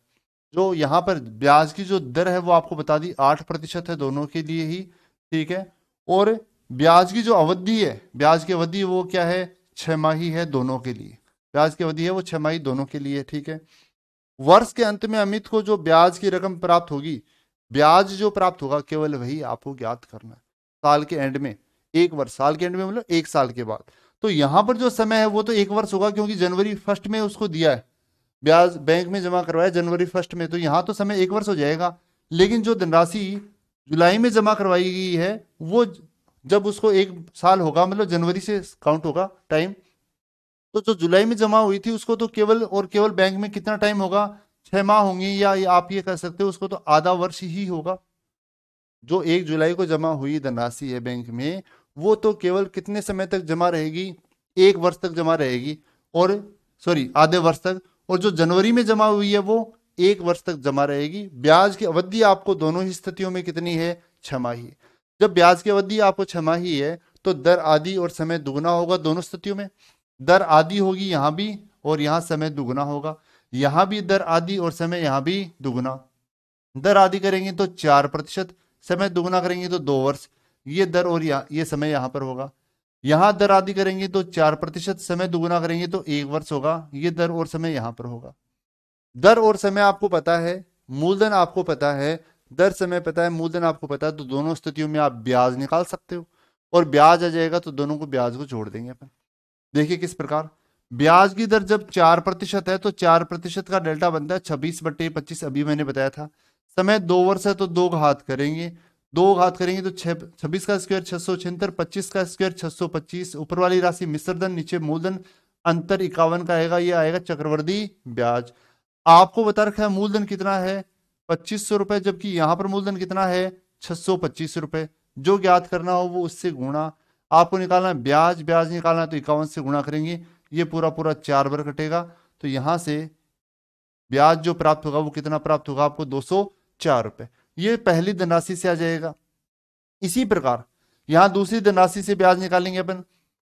जो यहाँ पर ब्याज की जो दर है वो आपको बता दी 8% है दोनों के लिए ही, ठीक है। और ब्याज की जो अवधि है, ब्याज की अवधि वो क्या है, 6 माही है दोनों के लिए। ब्याज की अवधि है वो 6 माही दोनों के लिए, ठीक है। वर्ष के अंत में अमित को जो ब्याज की रकम प्राप्त होगी, ब्याज जो प्राप्त होगा केवल वही आपको ज्ञात करना है। साल के एंड में, एक वर्ष, साल के एंड में मतलब एक साल के बाद। तो यहां पर जो समय है वो तो एक वर्ष होगा, क्योंकि जनवरी 1 में उसको दिया है, ब्याज बैंक में जमा करवाया जनवरी 1 में, तो यहां तो समय एक वर्ष हो जाएगा। लेकिन जो धनराशि जुलाई में जमा करवाई गई है वो जब उसको एक साल होगा, मतलब जनवरी से काउंट होगा टाइम, तो जो जुलाई में जमा हुई थी उसको तो केवल और केवल बैंक में कितना टाइम होगा, 6 माह होंगे, या आप ये कह सकते हो उसको तो आधा वर्ष ही होगा। जो 1 जुलाई को जमा हुई धनराशि है बैंक में, वो तो केवल कितने समय तक जमा रहेगी, एक वर्ष तक जमा रहेगी, और सॉरी आधे वर्ष तक। और जो जनवरी में जमा हुई है वो एक वर्ष तक जमा रहेगी। ब्याज की अवधि आपको दोनों ही स्थितियों में कितनी है, 6 माही। जब ब्याज की अवधि आपको 6 माही है तो दर आधी और समय दुगना होगा दोनों स्थितियों में। दर आधी होगी यहां भी, और यहां समय दुगना होगा। यहां भी दर आधी और समय यहां भी दुगना। दर आधी करेंगे तो 4%, समय दुगना करेंगे तो 2 वर्ष। ये दर और ये समय यहां पर होगा। यहां दर आधी करेंगे तो 4%, समय दुगना करेंगे तो 1 वर्ष होगा। ये दर और समय यहां पर होगा। दर और समय आपको पता है, मूलधन आपको पता है, दर समय पता है, मूलधन आपको पता है, तो दोनों स्थितियों में आप ब्याज निकाल सकते हो। और ब्याज आ जाएगा तो दोनों को ब्याज को जोड़ देंगे अपन। देखिए किस प्रकार, ब्याज की दर जब 4% है तो 4% का डेल्टा बनता है 26/25, अभी मैंने बताया था। समय 2 वर्ष है तो 2 घात करेंगे, 2 घात करेंगे तो 26 का स्क्वायर 676, 25 का स्क्वायर 625, ऊपर वाली राशि मिश्रधन, नीचे मूलधन, अंतर 51 का आएगा, ये आएगा चक्रवृद्धि ब्याज। आपको बता रखा है मूलधन कितना है, 2500 रुपए, जबकि यहां पर मूलधन कितना है, 625 रुपए। जो ज्ञात करना हो वो उससे गुणा। आपको निकालना है ब्याज, ब्याज निकालना है तो 51 से गुणा करेंगे, ये पूरा पूरा 4 बार कटेगा। तो यहां से ब्याज जो प्राप्त होगा वो कितना प्राप्त होगा आपको, 204 रुपए। ये पहली धनराशि से आ जाएगा। इसी प्रकार यहां दूसरी धनराशि से ब्याज निकालेंगे अपन।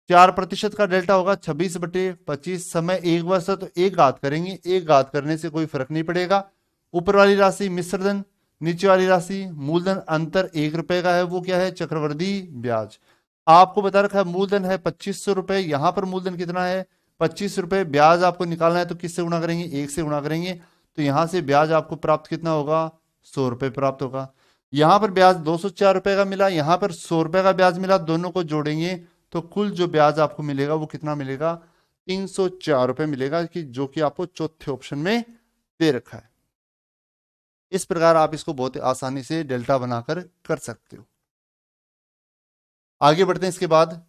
4% का डेल्टा होगा 26/25, समय 1 वर्ष है तो 1 घात करेंगे, 1 घात करने से कोई फर्क नहीं पड़ेगा। ऊपर वाली राशि मिश्रधन, नीचे वाली राशि मूलधन, अंतर 1 रुपए का है, वो क्या है, चक्रवृद्धि ब्याज। आपको बता रखा है मूलधन है 2500 रुपए, यहां पर मूलधन कितना है, 25 रुपए। ब्याज आपको निकालना है तो किससे गुणा करेंगे, 1 से गुणा करेंगे। तो यहां से ब्याज आपको प्राप्त कितना होगा, 100 रुपए प्राप्त होगा। यहां पर ब्याज 204 रुपए का मिला, यहां पर 100 रुपए का ब्याज मिला, दोनों को जोड़ेंगे तो कुल जो ब्याज आपको मिलेगा वो कितना मिलेगा, 304 रुपए मिलेगा, कि जो कि आपको चौथे ऑप्शन में दे रखा है। इस प्रकार आप इसको बहुत आसानी से डेल्टा बनाकर कर सकते हो। आगे बढ़ते हैं। इसके बाद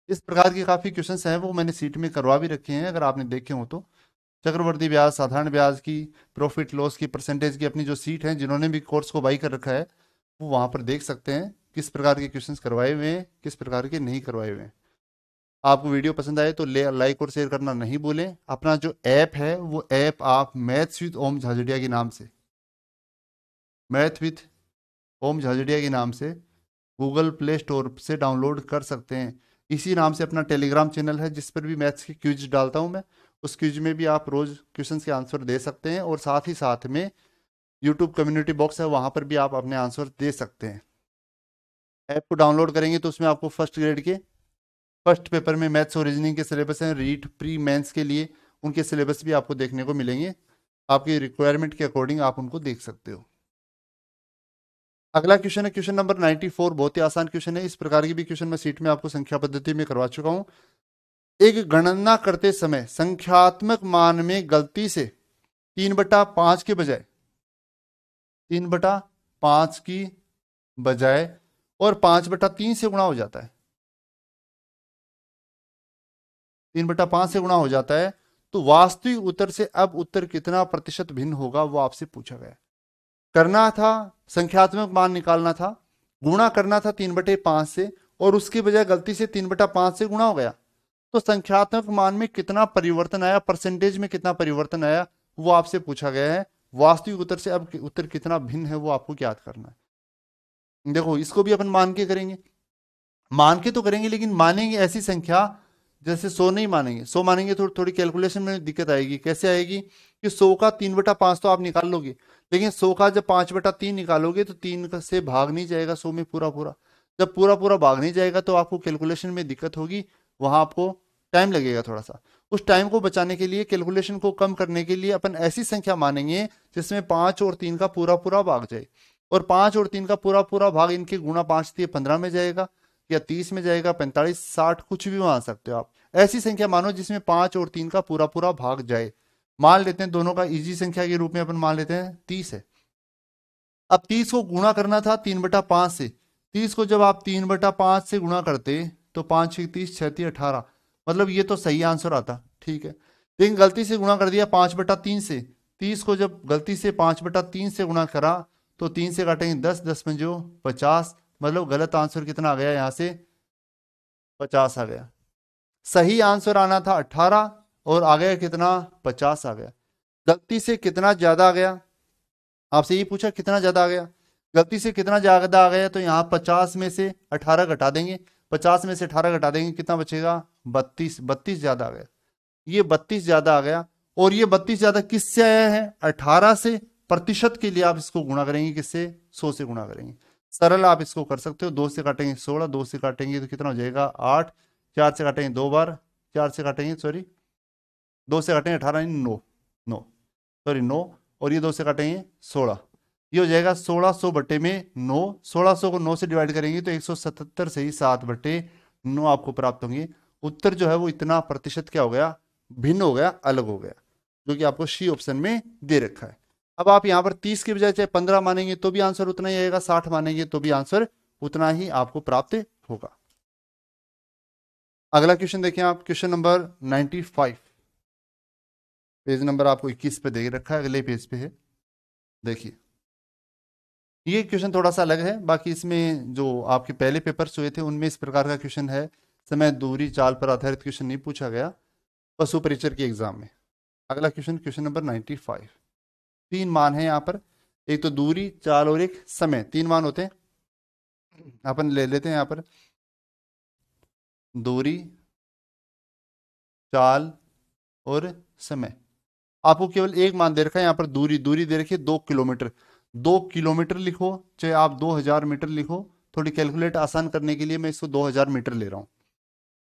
इस प्रकार के काफी क्वेश्चंस हैं, वो मैंने सीट में करवा भी रखे हैं, अगर आपने देखे हो तो। चक्रवर्ती ब्याज, साधारण ब्याज की, प्रॉफिट लॉस की, परसेंटेज की अपनी जो सीट है, जिन्होंने भी कोर्स को बाई कर रखा है वो वहां पर देख सकते हैं किस प्रकार के क्वेश्चंस करवाए हुए हैं, किस प्रकार के नहीं करवाए हुए हैं। आपको वीडियो पसंद आए तो लाइक और शेयर करना नहीं भूलें। अपना जो ऐप है वो ऐप आप मैथ्स विद ओम झाझड़िया के नाम से, मैथ विद ओम झाझड़िया के नाम से गूगल प्ले स्टोर से डाउनलोड कर सकते हैं। इसी नाम से अपना टेलीग्राम चैनल है जिस पर भी मैथ्स के क्विज डालता हूं मैं। उस क्विज में भी आप रोज क्वेश्चंस के आंसर दे सकते हैं, और साथ ही साथ में यूट्यूब कम्युनिटी बॉक्स है, वहां पर भी आप अपने आंसर दे सकते हैं। ऐप को डाउनलोड करेंगे तो उसमें आपको फर्स्ट ग्रेड के फर्स्ट पेपर में मैथ्स और रीजनिंग के सिलेबस हैं, रीट प्री मेंस के लिए उनके सिलेबस भी आपको देखने को मिलेंगे। आपकी रिक्वायरमेंट के अकॉर्डिंग आप उनको देख सकते हो। अगला क्वेश्चन है क्वेश्चन नंबर 94। बहुत ही आसान क्वेश्चन है। इस प्रकार की भी क्वेश्चन मैं सीट में आपको संख्या पद्धति में करवा चुका हूं। एक गणना करते समय संख्यात्मक मान में गलती से 3/5 के बजाय 3/5 की बजाय और 5/3 से गुणा हो जाता है, 3/5 से गुणा हो जाता है, तो वास्तविक उत्तर से अब उत्तर कितना प्रतिशत भिन्न होगा वो आपसे पूछा गया। करना था, संख्यात्मक मान निकालना था, गुणा करना था 3/5 से, और उसके बजाय गलती से 3/5 से गुणा हो गया, तो संख्यात्मक मान में कितना परिवर्तन आया, परसेंटेज में कितना परिवर्तन आया वो आपसे पूछा गया है। वास्तविक उत्तर से अब उत्तर कितना भिन्न है वो आपको ज्ञात करना है। देखो इसको भी अपन मान के करेंगे, मान के तो करेंगे, लेकिन मानेंगे ऐसी संख्या, जैसे 100 नहीं मानेंगे, 100 मानेंगे तो थोड़ी कैलकुलेशन में दिक्कत आएगी। कैसे आएगी कि 100 का 3/5 तो आप निकाल लोगे, लेकिन 100 का जब 5/3 निकालोगे तो 3 से भाग नहीं जाएगा 100 में पूरा पूरा। जब पूरा पूरा भाग नहीं जाएगा तो आपको कैलकुलेशन में दिक्कत होगी, वहां आपको टाइम लगेगा थोड़ा सा। उस टाइम को बचाने के लिए, कैलकुलेशन को कम करने के लिए अपन ऐसी संख्या मानेंगे जिसमें 5 और 3 का पूरा पूरा भाग जाए, और 5 और 3 का पूरा पूरा भाग इनके गुणा 5 दिए 15 में जाएगा, या 30 में जाएगा, 45, 60, कुछ भी मान सकते हो आप। ऐसी संख्या मानो जिसमें 5 और 3 का पूरा पूरा भाग जाए। मान लेते हैं दोनों का इजी संख्या के रूप में अपन मान लेते हैं 30 है। अब 30 को गुणा करना था 3/5 से। 30 को जब आप 3/5 से गुणा करते तो 5 6 30, 6 3 18, मतलब ये तो सही आंसर आता, ठीक है। लेकिन गलती से गुणा कर दिया 5/3 से। 30 को जब गलती से 5/3 से गुणा करा तो 3 से काटेंगे 10, 10 पंजो 50, मतलब गलत आंसर कितना आ गया यहाँ से, 50 आ गया। सही आंसर आना था 18 और आ गया कितना, 50 आ गया। गलती से कितना ज्यादा आ गया, आपसे ये पूछा कितना ज्यादा आ गया, गलती से कितना ज्यादा आ गया, तो यहाँ 50 में से 18 घटा देंगे, 50 में से 18 घटा देंगे, कितना बचेगा, 32, 32 ज्यादा आ गया। ये 32 ज्यादा आ गया। और ये 32 ज्यादा किससे आया है, 18 से। प्रतिशत के लिए आप इसको गुणा करेंगे किससे, 100 से गुणा करेंगे। सरल आप इसको कर सकते हो, 2 से काटेंगे 16, 2 से काटेंगे तो कितना हो जाएगा 8, 4 से काटेंगे 2 बार, 4 से काटेंगे सॉरी 2 से काटेंगे 18, 9, 9 सॉरी 9, और ये 2 से काटेंगे 16, ये हो जाएगा 1600 बटे में 9। 1600 को 9 से डिवाइड करेंगे तो 177 से ही 7/9 आपको प्राप्त होंगे। उत्तर जो है वो इतना प्रतिशत क्या हो गया, भिन्न हो गया, अलग हो गया, जो कि आपको सी ऑप्शन में दे रखा है। अब आप यहाँ पर 30 के बजाय चाहे 15 मानेंगे तो भी आंसर उतना ही आएगा, 60 मानेंगे तो भी आंसर उतना ही आपको प्राप्त होगा। अगला क्वेश्चन देखिए आप, क्वेश्चन नंबर 95, पेज नंबर आपको 21 पे दे रखा है, अगले पेज पे है। देखिए ये क्वेश्चन थोड़ा सा अलग है, बाकी इसमें जो आपके पहले पेपर्स हुए थे उनमें इस प्रकार का क्वेश्चन है, समय दूरी चाल पर आधारित क्वेश्चन नहीं पूछा गया पशु परिचर के एग्जाम में। अगला क्वेश्चन, क्वेश्चन नंबर 95, 3 मान है यहाँ पर, एक तो दूरी, चाल और एक समय, 3 मान होते हैं। अपन ले लेते हैं यहाँ पर दूरी, चाल और समय। आपको केवल एक मान दे रखा है यहाँ पर, दूरी, दूरी दे रखी है 2 किलोमीटर। 2 किलोमीटर लिखो चाहे आप 2000 मीटर लिखो, थोड़ी कैलकुलेट आसान करने के लिए मैं इसको 2000 मीटर ले रहा हूं।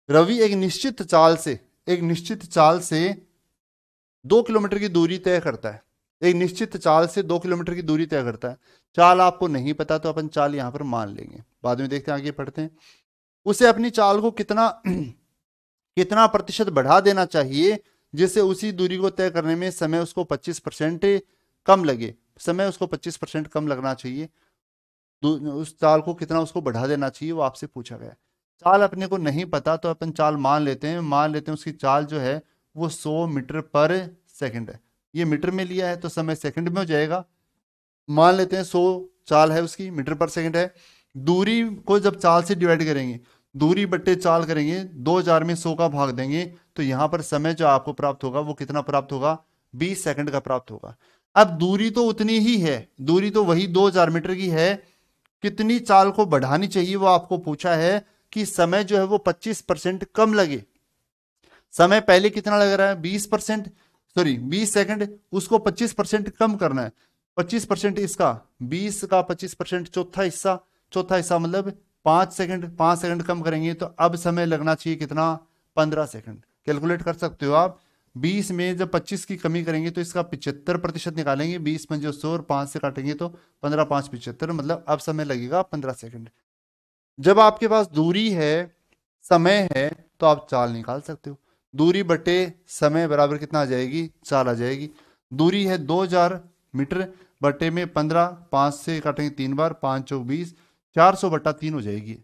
रवि एक निश्चित चाल से, एक निश्चित चाल से 2 किलोमीटर की दूरी तय करता है। एक निश्चित चाल से 2 किलोमीटर की दूरी तय करता है। चाल आपको नहीं पता तो अपन चाल यहां पर मान लेंगे, बाद में देखते हैं, आगे पढ़ते हैं। उसे अपनी चाल को कितना कितना प्रतिशत बढ़ा देना चाहिए जिससे उसी दूरी को तय करने में समय उसको 25% कम लगे। समय उसको 25% कम लगना चाहिए, उस चाल को कितना उसको बढ़ा देना चाहिए, वो आपसे पूछा गया है। चाल अपने को नहीं पता तो अपन चाल मान लेते हैं, मान लेते हैं उसकी चाल जो है वो 100 मीटर पर सेकंड है। ये मीटर में लिया है तो समय सेकंड में हो जाएगा। मान लेते हैं 100 चाल है उसकी, मीटर पर सेकंड है। दूरी को जब चाल से डिवाइड करेंगे, दूरी बट्टे चाल करेंगे, 2000 में 100 का भाग देंगे तो यहां पर समय जो आपको प्राप्त होगा वो कितना प्राप्त होगा, 20 सेकंड का प्राप्त होगा। अब दूरी तो उतनी ही है, दूरी तो वही 2000 मीटर की है, कितनी चाल को बढ़ानी चाहिए वो आपको पूछा है कि समय जो है वो 25% कम लगे। समय पहले कितना लग रहा है 20%, सॉरी 20 सेकंड, उसको 25% कम करना है। 25% इसका, 20 का 25% चौथा हिस्सा, चौथा हिस्सा मतलब 5 सेकंड, 5 सेकंड कम करेंगे तो अब समय लगना चाहिए कितना, 15 सेकंड। कैलकुलेट कर सकते हो आप, 20 में जब 25 की कमी करेंगे तो इसका 75% निकालेंगे, 20 में जो 100 और 5 से काटेंगे तो 15 5 75, मतलब अब समय लगेगा 15 सेकंड। जब आपके पास दूरी है, समय है, तो आप चाल निकाल सकते हो। दूरी बटे समय बराबर कितना आ जाएगी, चाल आ जाएगी। दूरी है 2000 मीटर बटे में 15, 5 से काटेंगे 3 बार, 5 चौक 20, 400/3 हो जाएगी।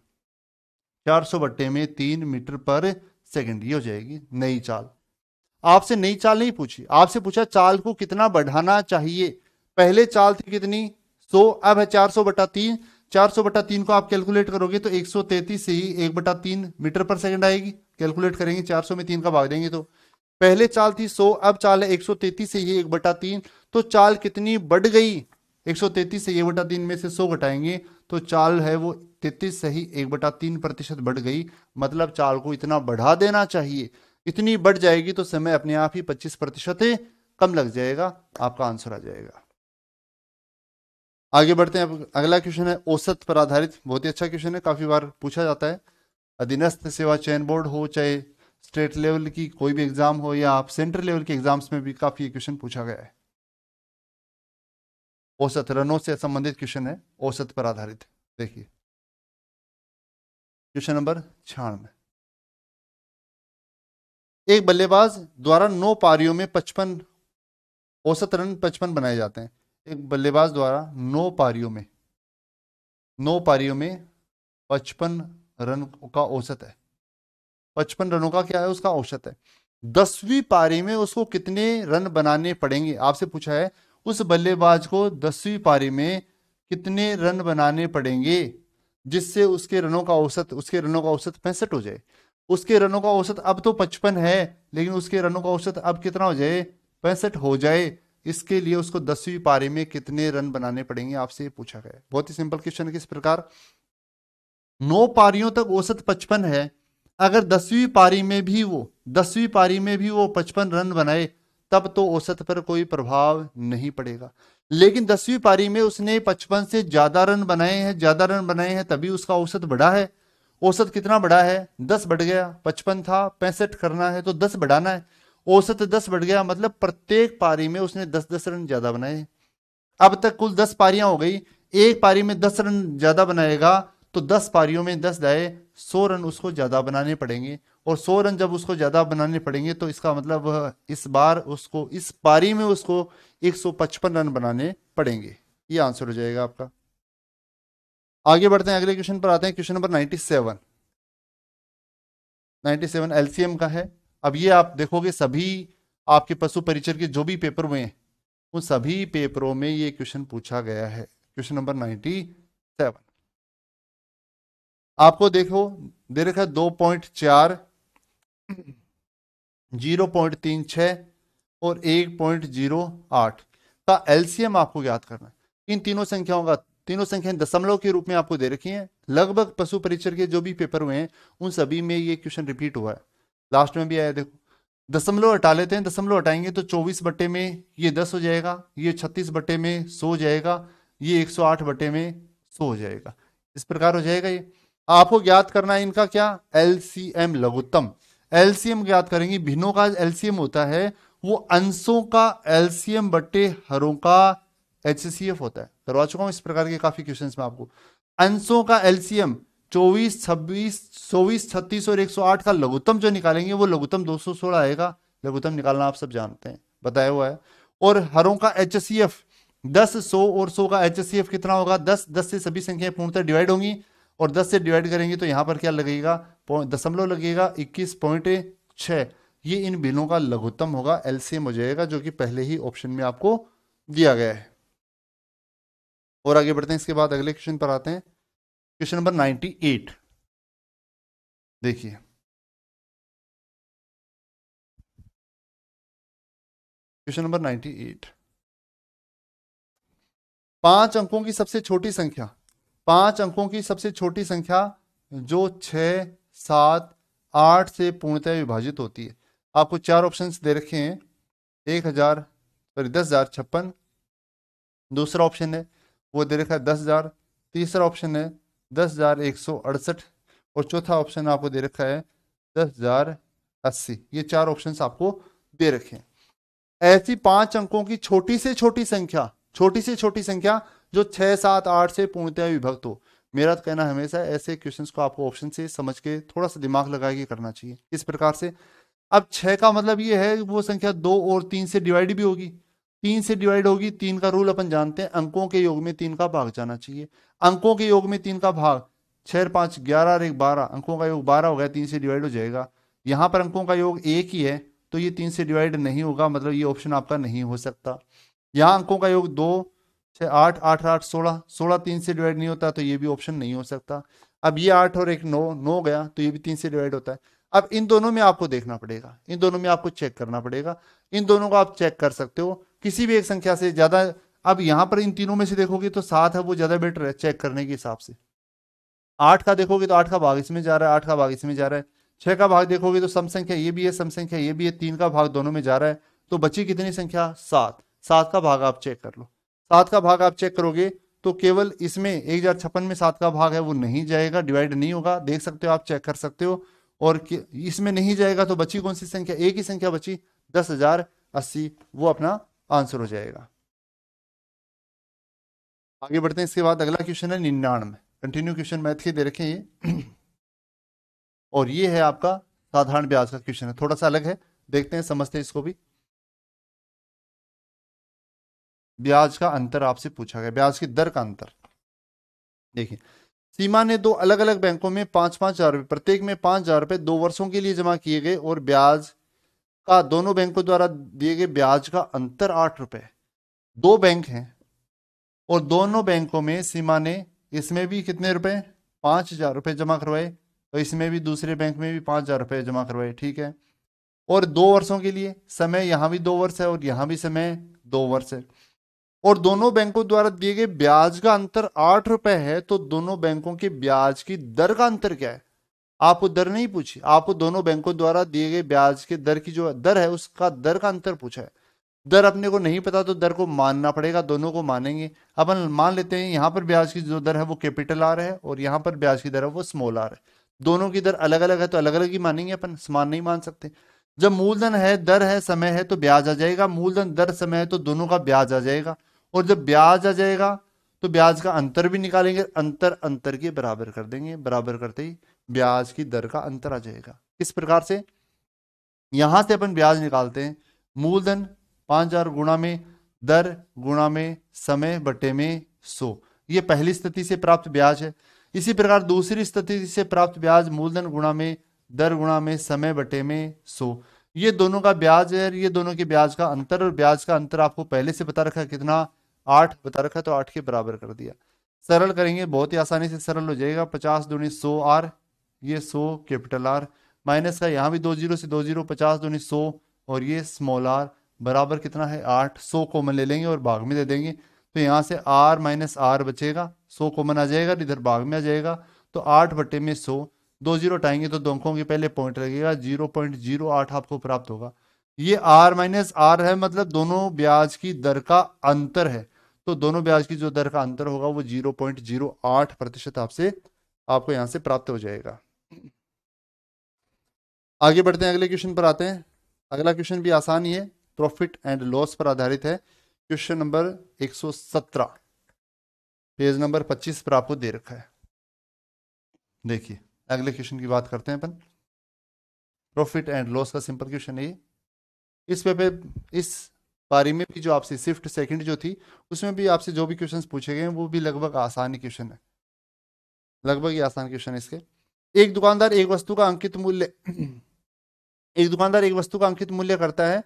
400 बट्टे में 3 मीटर पर सेकंड, ये हो जाएगी नई चाल। आपसे नई चाल नहीं पूछी, आपसे पूछा चाल को कितना बढ़ाना चाहिए। पहले चाल थी कितनी 100, अब है 400/3। 400/3 को आप कैलकुलेट करोगे तो 133 से ही 1/3 मीटर पर सेकंड आएगी। कैलकुलेट करेंगे 400 में 3 का भाग देंगे तो पहले चाल थी 100, अब चाल है 133 से ही 1/3, तो चाल कितनी बढ़ गई, 133 से 1/3 में से 100 घटाएंगे तो चाल है वो 33 से ही 1/3% बढ़ गई। मतलब चाल को इतना बढ़ा देना चाहिए, इतनी बढ़ जाएगी तो समय अपने आप ही 25% कम लग जाएगा, आपका आंसर आ जाएगा। आगे बढ़ते हैं। अब अगला क्वेश्चन है औसत पर आधारित। बहुत ही अच्छा क्वेश्चन है, काफी बार पूछा जाता है। अधीनस्थ सेवा चयन बोर्ड हो, चाहे स्टेट लेवल की कोई भी एग्जाम हो, या आप सेंट्रल लेवल के एग्जाम्स में भी काफी ये क्वेश्चन पूछा गया है। औसत रनों से संबंधित क्वेश्चन है, औसत पर आधारित। देखिए क्वेश्चन नंबर 96। एक बल्लेबाज द्वारा 9 पारियों में 55 औसत रन 55 बनाए जाते हैं। एक बल्लेबाज द्वारा 9 पारियों में 55 रन का औसत है। 55 रनों का क्या है, उसका औसत है। 10वीं पारी में उसको कितने रन बनाने पड़ेंगे, आपसे पूछा है। उस बल्लेबाज को 10वीं पारी में कितने रन बनाने पड़ेंगे जिससे उसके रनों का औसत 65 हो जाए। उसके रनों का औसत अब तो 55 है, लेकिन उसके रनों का औसत अब कितना हो जाए, 65 हो जाए। इसके लिए उसको 10वीं पारी में कितने रन बनाने पड़ेंगे, आपसे ये पूछा गया है। बहुत ही सिंपल क्वेश्चन है। किस प्रकार, 9 पारियों तक औसत 55 है। अगर 10वीं पारी में भी वो 55 रन बनाए, तब तो औसत पर कोई प्रभाव नहीं पड़ेगा। लेकिन 10वीं पारी में उसने 55 से ज्यादा रन बनाए हैं, तभी उसका औसत बढ़ा है। औसत कितना बढ़ा है, 10 बढ़ गया। 55 था, 65 करना है तो 10 बढ़ाना है। औसत 10 बढ़ गया, मतलब प्रत्येक पारी में उसने 10-10 रन ज्यादा बनाए। अब तक कुल 10 पारियां हो गई। एक पारी में 10 रन ज्यादा बनाएगा तो 10 पारियों में 10 दाए 100 रन उसको ज्यादा बनाने पड़ेंगे। और 100 रन जब उसको ज्यादा बनाने पड़ेंगे तो इसका मतलब वह इस पारी में उसको 155 रन बनाने पड़ेंगे। ये आंसर हो जाएगा आपका। आगे बढ़ते हैं, अगले क्वेश्चन पर आते हैं। Question number 97। 97 एलसीएम का है। अब ये आप देखोगे सभी आपके पशु परिचर के जो भी पेपर हुए हैं, उन सभी पेपरों में ये क्वेश्चन पूछा गया है। क्वेश्चन नंबर 97 आपको देखो दे रखा है 2.4, 0.36 और 1.08 का एलसीएम आपको याद करना है। इन तीनों संख्याएं दशमलव के रूप में आपको दे रखी हैं। लगभग पशु परीक्षण के जो भी पेपर हुए हैं उन सभी में ये क्वेश्चन रिपीट हुआ है। लास्ट में भी आया, देखो दशमलव हटा लेते हैं। दशमलव हटाएंगे तो 24 बट्टे में ये 10 हो जाएगा, ये 36 बट्टे में 100 हो जाएगा, ये 108 बट्टे में 100 हो जाएगा। इस प्रकार हो जाएगा। ये आपको ज्ञात करना है इनका क्या, एलसीएम लघुत्तम। एलसीएम ज्ञात करेंगे। भिन्नों का एलसीएम होता है वो अंशों का एलसीएम बट्टे हरों का एचसीएफ होता है। करवा चुका हूं इस प्रकार के काफी क्वेश्चंस में आपको। अंशों का एलसीएम 24, 26, 24, 36 और 108 का लघुत्तम जो निकालेंगे वो लघुत्तम 216 आएगा। लघुत्तम निकालना आप सब जानते हैं, बताया हुआ है। और हरों का एचसीएफ 10, 100 और 100 का एचसीएफ कितना होगा, 10। 10 से सभी संख्याएं पूर्णतः डिवाइड होंगी और 10 से डिवाइड करेंगे तो यहां पर क्या लगेगा, दशमलव लगेगा 21.6। ये इन बिलों का लघुत्तम होगा, एलसीएम हो जाएगा, जो कि पहले ही ऑप्शन में आपको दिया गया है। और आगे बढ़ते हैं, इसके बाद अगले क्वेश्चन पर आते हैं। क्वेश्चन नंबर 98 देखिए। क्वेश्चन नंबर 98, 5 अंकों की सबसे छोटी संख्या जो 6, 7, 8 से पूर्णतः विभाजित होती है। आपको 4 ऑप्शंस दे रखे हैं। 10,056। दूसरा ऑप्शन है वो दे रखा है 10,000। तीसरा ऑप्शन है 10,168 और चौथा ऑप्शन आपको दे रखा है 10,080। ये 4 ऑप्शंस आपको दे रखे हैं। ऐसी 5 अंकों की छोटी से छोटी संख्या जो 6, 7, 8 से पूर्णतः विभक्त हो। मेरा तो कहना हमेशा ऐसे क्वेश्चंस को आपको ऑप्शन से समझ के थोड़ा सा दिमाग लगा के करना चाहिए। इस प्रकार से अब 6 का मतलब ये है वो संख्या 2 और 3 से डिवाइड भी होगी। 3 से डिवाइड होगी, 3 का रूल अपन जानते हैं, अंकों के योग में 3 का भाग जाना चाहिए। अंकों के योग में 3 का भाग 6, 5, 11 और 1, 12। अंकों का योग 12 हो गया, 3 से डिवाइड हो जाएगा। यहां पर अंकों का योग 1 ही है तो ये 3 से डिवाइड नहीं होगा, मतलब ये ऑप्शन आपका नहीं हो सकता। यहाँ अंकों का योग 2, 6, 8, 8, 8, 16, 16 3 से डिवाइड नहीं होता तो ये भी ऑप्शन नहीं हो सकता। अब ये 8 और 1 9, 9 गया तो ये भी 3 से डिवाइड होता है। अब इन दोनों में आपको देखना पड़ेगा, इन दोनों में आपको चेक करना पड़ेगा। इन दोनों को आप चेक कर सकते हो किसी भी एक संख्या से ज्यादा। अब यहां पर इन तीनों में से देखोगे तो 7 है वो ज्यादा बेटर है चेक करने के हिसाब से। 8 का देखोगे तो 8 का भाग इसमें जा रहा है, 8 का भाग इसमें जा रहा है। 6 का भाग देखोगे तो सम संख्या ये भी है, सम संख्या ये भी है, 3 का भाग दोनों में जा रहा है। तो बची कितनी संख्या, 7। 7 का भाग आप चेक कर लो। 7 का भाग आप चेक करोगे तो केवल इसमें 1056 में 7 का भाग है वो नहीं जाएगा, डिवाइड नहीं होगा, देख सकते हो आप, चेक कर सकते हो। और इसमें नहीं जाएगा तो बची कौन सी संख्या, एक ही संख्या बची 10,080, वो अपना आंसर हो जाएगा। आगे बढ़ते हैं। इसके बाद अगला क्वेश्चन है 99, कंटिन्यू क्वेश्चन मैथ के दे रखे हैं ये और ये है आपका साधारण ब्याज का क्वेश्चन है, थोड़ा सा अलग है, देखते हैं समझते हैं इसको भी। ब्याज का अंतर आपसे पूछा गया, ब्याज की दर का अंतर। देखिए, सीमा ने दो अलग अलग बैंकों में 5-5 हजार रुपए, प्रत्येक में 5 हजार रुपए 2 वर्षों के लिए जमा किए गए और ब्याज का दोनों बैंकों द्वारा दिए गए ब्याज का अंतर 8 रुपए। दो बैंक हैं और दोनों बैंकों में सीमा ने इसमें भी कितने रुपए, 5 हजार रुपए जमा करवाए और इसमें भी दूसरे बैंक में भी 5 हजार रुपए जमा करवाए, ठीक है। और 2 वर्षों के लिए, समय यहां भी 2 वर्ष है और यहां भी समय 2 वर्ष है, और दोनों बैंकों द्वारा दिए गए ब्याज का अंतर 8 रुपए है, तो दोनों बैंकों के ब्याज की दर का अंतर क्या है। आपको दर नहीं पूछी, आपको दोनों बैंकों द्वारा दिए गए ब्याज के दर की जो दर है उसका दर का अंतर पूछा है। दर अपने को नहीं पता तो दर को मानना पड़ेगा, दोनों को मानेंगे। अपन मान लेते हैं यहां पर ब्याज की जो दर है वो कैपिटल आर है और यहां पर ब्याज की दर है वो स्मॉल आर है। दोनों की दर अलग अलग है तो अलग अलग ही मानेंगे, अपन समान नहीं मान सकते। जब मूलधन है, दर है, समय है तो ब्याज आ जाएगा। मूलधन, दर, समय है तो दोनों का ब्याज आ जाएगा। और जब ब्याज आ जाएगा तो ब्याज का अंतर भी निकालेंगे, अंतर अंतर के बराबर कर देंगे, बराबर करते ही ब्याज की दर का अंतर आ जाएगा। किस प्रकार से, यहां से अपन ब्याज निकालते हैं, मूलधन 5,000 गुणा में दर गुणा में समय बटे में 100, ये पहली स्थिति से प्राप्त ब्याज है। इसी प्रकार दूसरी स्थिति से प्राप्त ब्याज मूलधन गुणा में दर गुणा में समय बटे में 100, ये दोनों का ब्याज है, ये दोनों के ब्याज का अंतर। और ब्याज का अंतर आपको पहले से बता रखा है कितना, 8 बता रखा है, तो 8 के बराबर कर दिया। सरल करेंगे, बहुत ही आसानी से सरल हो जाएगा। 50 दूनी 100 आर, ये 100 कैपिटल आर, माइनस का यहाँ भी 2 जीरो से 2 जीरो, 50 दूनी 100 और ये स्मॉल आर, बराबर कितना है 8। 100 कॉमन ले लेंगे और भाग में दे देंगे, तो यहाँ से आर माइनस आर बचेगा, 100 कॉमन आ जाएगा, इधर भाग में आ जाएगा, तो 8 बटे में 100, 2 जीरो हटाएंगे तो दो अंकों के पहले पॉइंट लगेगा, 0.08 आपको प्राप्त होगा। ये आर माइनस आर है, मतलब दोनों ब्याज की दर का अंतर है, तो दोनों ब्याज की जो दर का अंतर होगा वो 0.08% आपसे आपको यहां से प्राप्त हो जाएगा। आगे बढ़ते हैं, अगले क्वेश्चन पर आते हैं। अगला क्वेश्चन भी आसान ही है, प्रॉफिट एंड लॉस पर आधारित है। क्वेश्चन नंबर 117, पेज नंबर 25 पर आपको दे रखा है। देखिए, अगले क्वेश्चन की बात करते हैं अपन। प्रॉफिट एंड लॉस का सिंपल क्वेश्चन है ये। इस पेपर, इस पारी में भी जो आपसे शिफ्ट सेकंड जो थी उसमें भी आपसे जो भी क्वेश्चंस पूछे गए हैं वो भी लगभग आसान ही क्वेश्चन है, लगभग ही आसान क्वेश्चन है इसके। एक दुकानदार एक वस्तु का अंकित मूल्य एक दुकानदार एक वस्तु का अंकित मूल्य करता है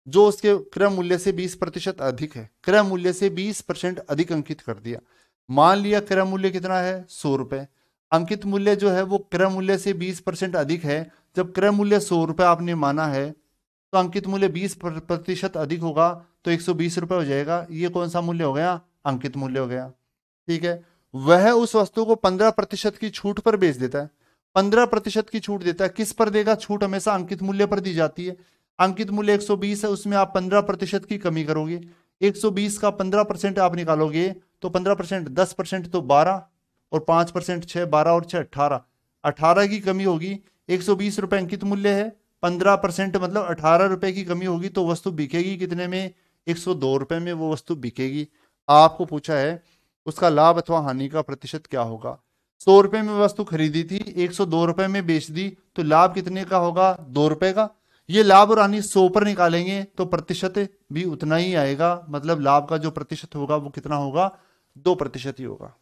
जो उसके क्रय मूल्य से 20% अधिक है। क्रय मूल्य से 20% अधिक अंकित कर दिया। मान लिया क्रय मूल्य कितना है, 100 रुपए। अंकित मूल्य जो है वो क्रय मूल्य से 20% अधिक है। जब क्रय मूल्य 100 रुपए आपने माना है तो अंकित मूल्य 20% अधिक होगा तो 120 रुपए हो जाएगा। ये कौन सा मूल्य हो गया, अंकित मूल्य हो गया, ठीक है। वह उस वस्तु को 15% की छूट पर बेच देता है। 15% की छूट देता है, किस पर देगा, छूट हमेशा अंकित मूल्य पर दी जाती है। अंकित मूल्य 120 है, उसमें आप 15% की कमी करोगे। 120 का 15% आप निकालोगे तो 15%, 10% तो 12 और 5% 6, 12 और 6 18, 18 की कमी होगी। 120 रुपए अंकित मूल्य है, 15% मतलब 18 रुपए की कमी होगी तो वस्तु बिकेगी कितने में, 102 रुपए में वो वस्तु बिकेगी। आपको पूछा है उसका लाभ अथवा हानि का प्रतिशत क्या होगा। 100 रुपए में वस्तु खरीदी थी, 102 रुपए में बेच दी, तो लाभ कितने का होगा, 2 रुपए का। ये लाभ और हानि 100 पर निकालेंगे तो प्रतिशत भी उतना ही आएगा, मतलब लाभ का जो प्रतिशत होगा वो कितना होगा, 2% ही होगा।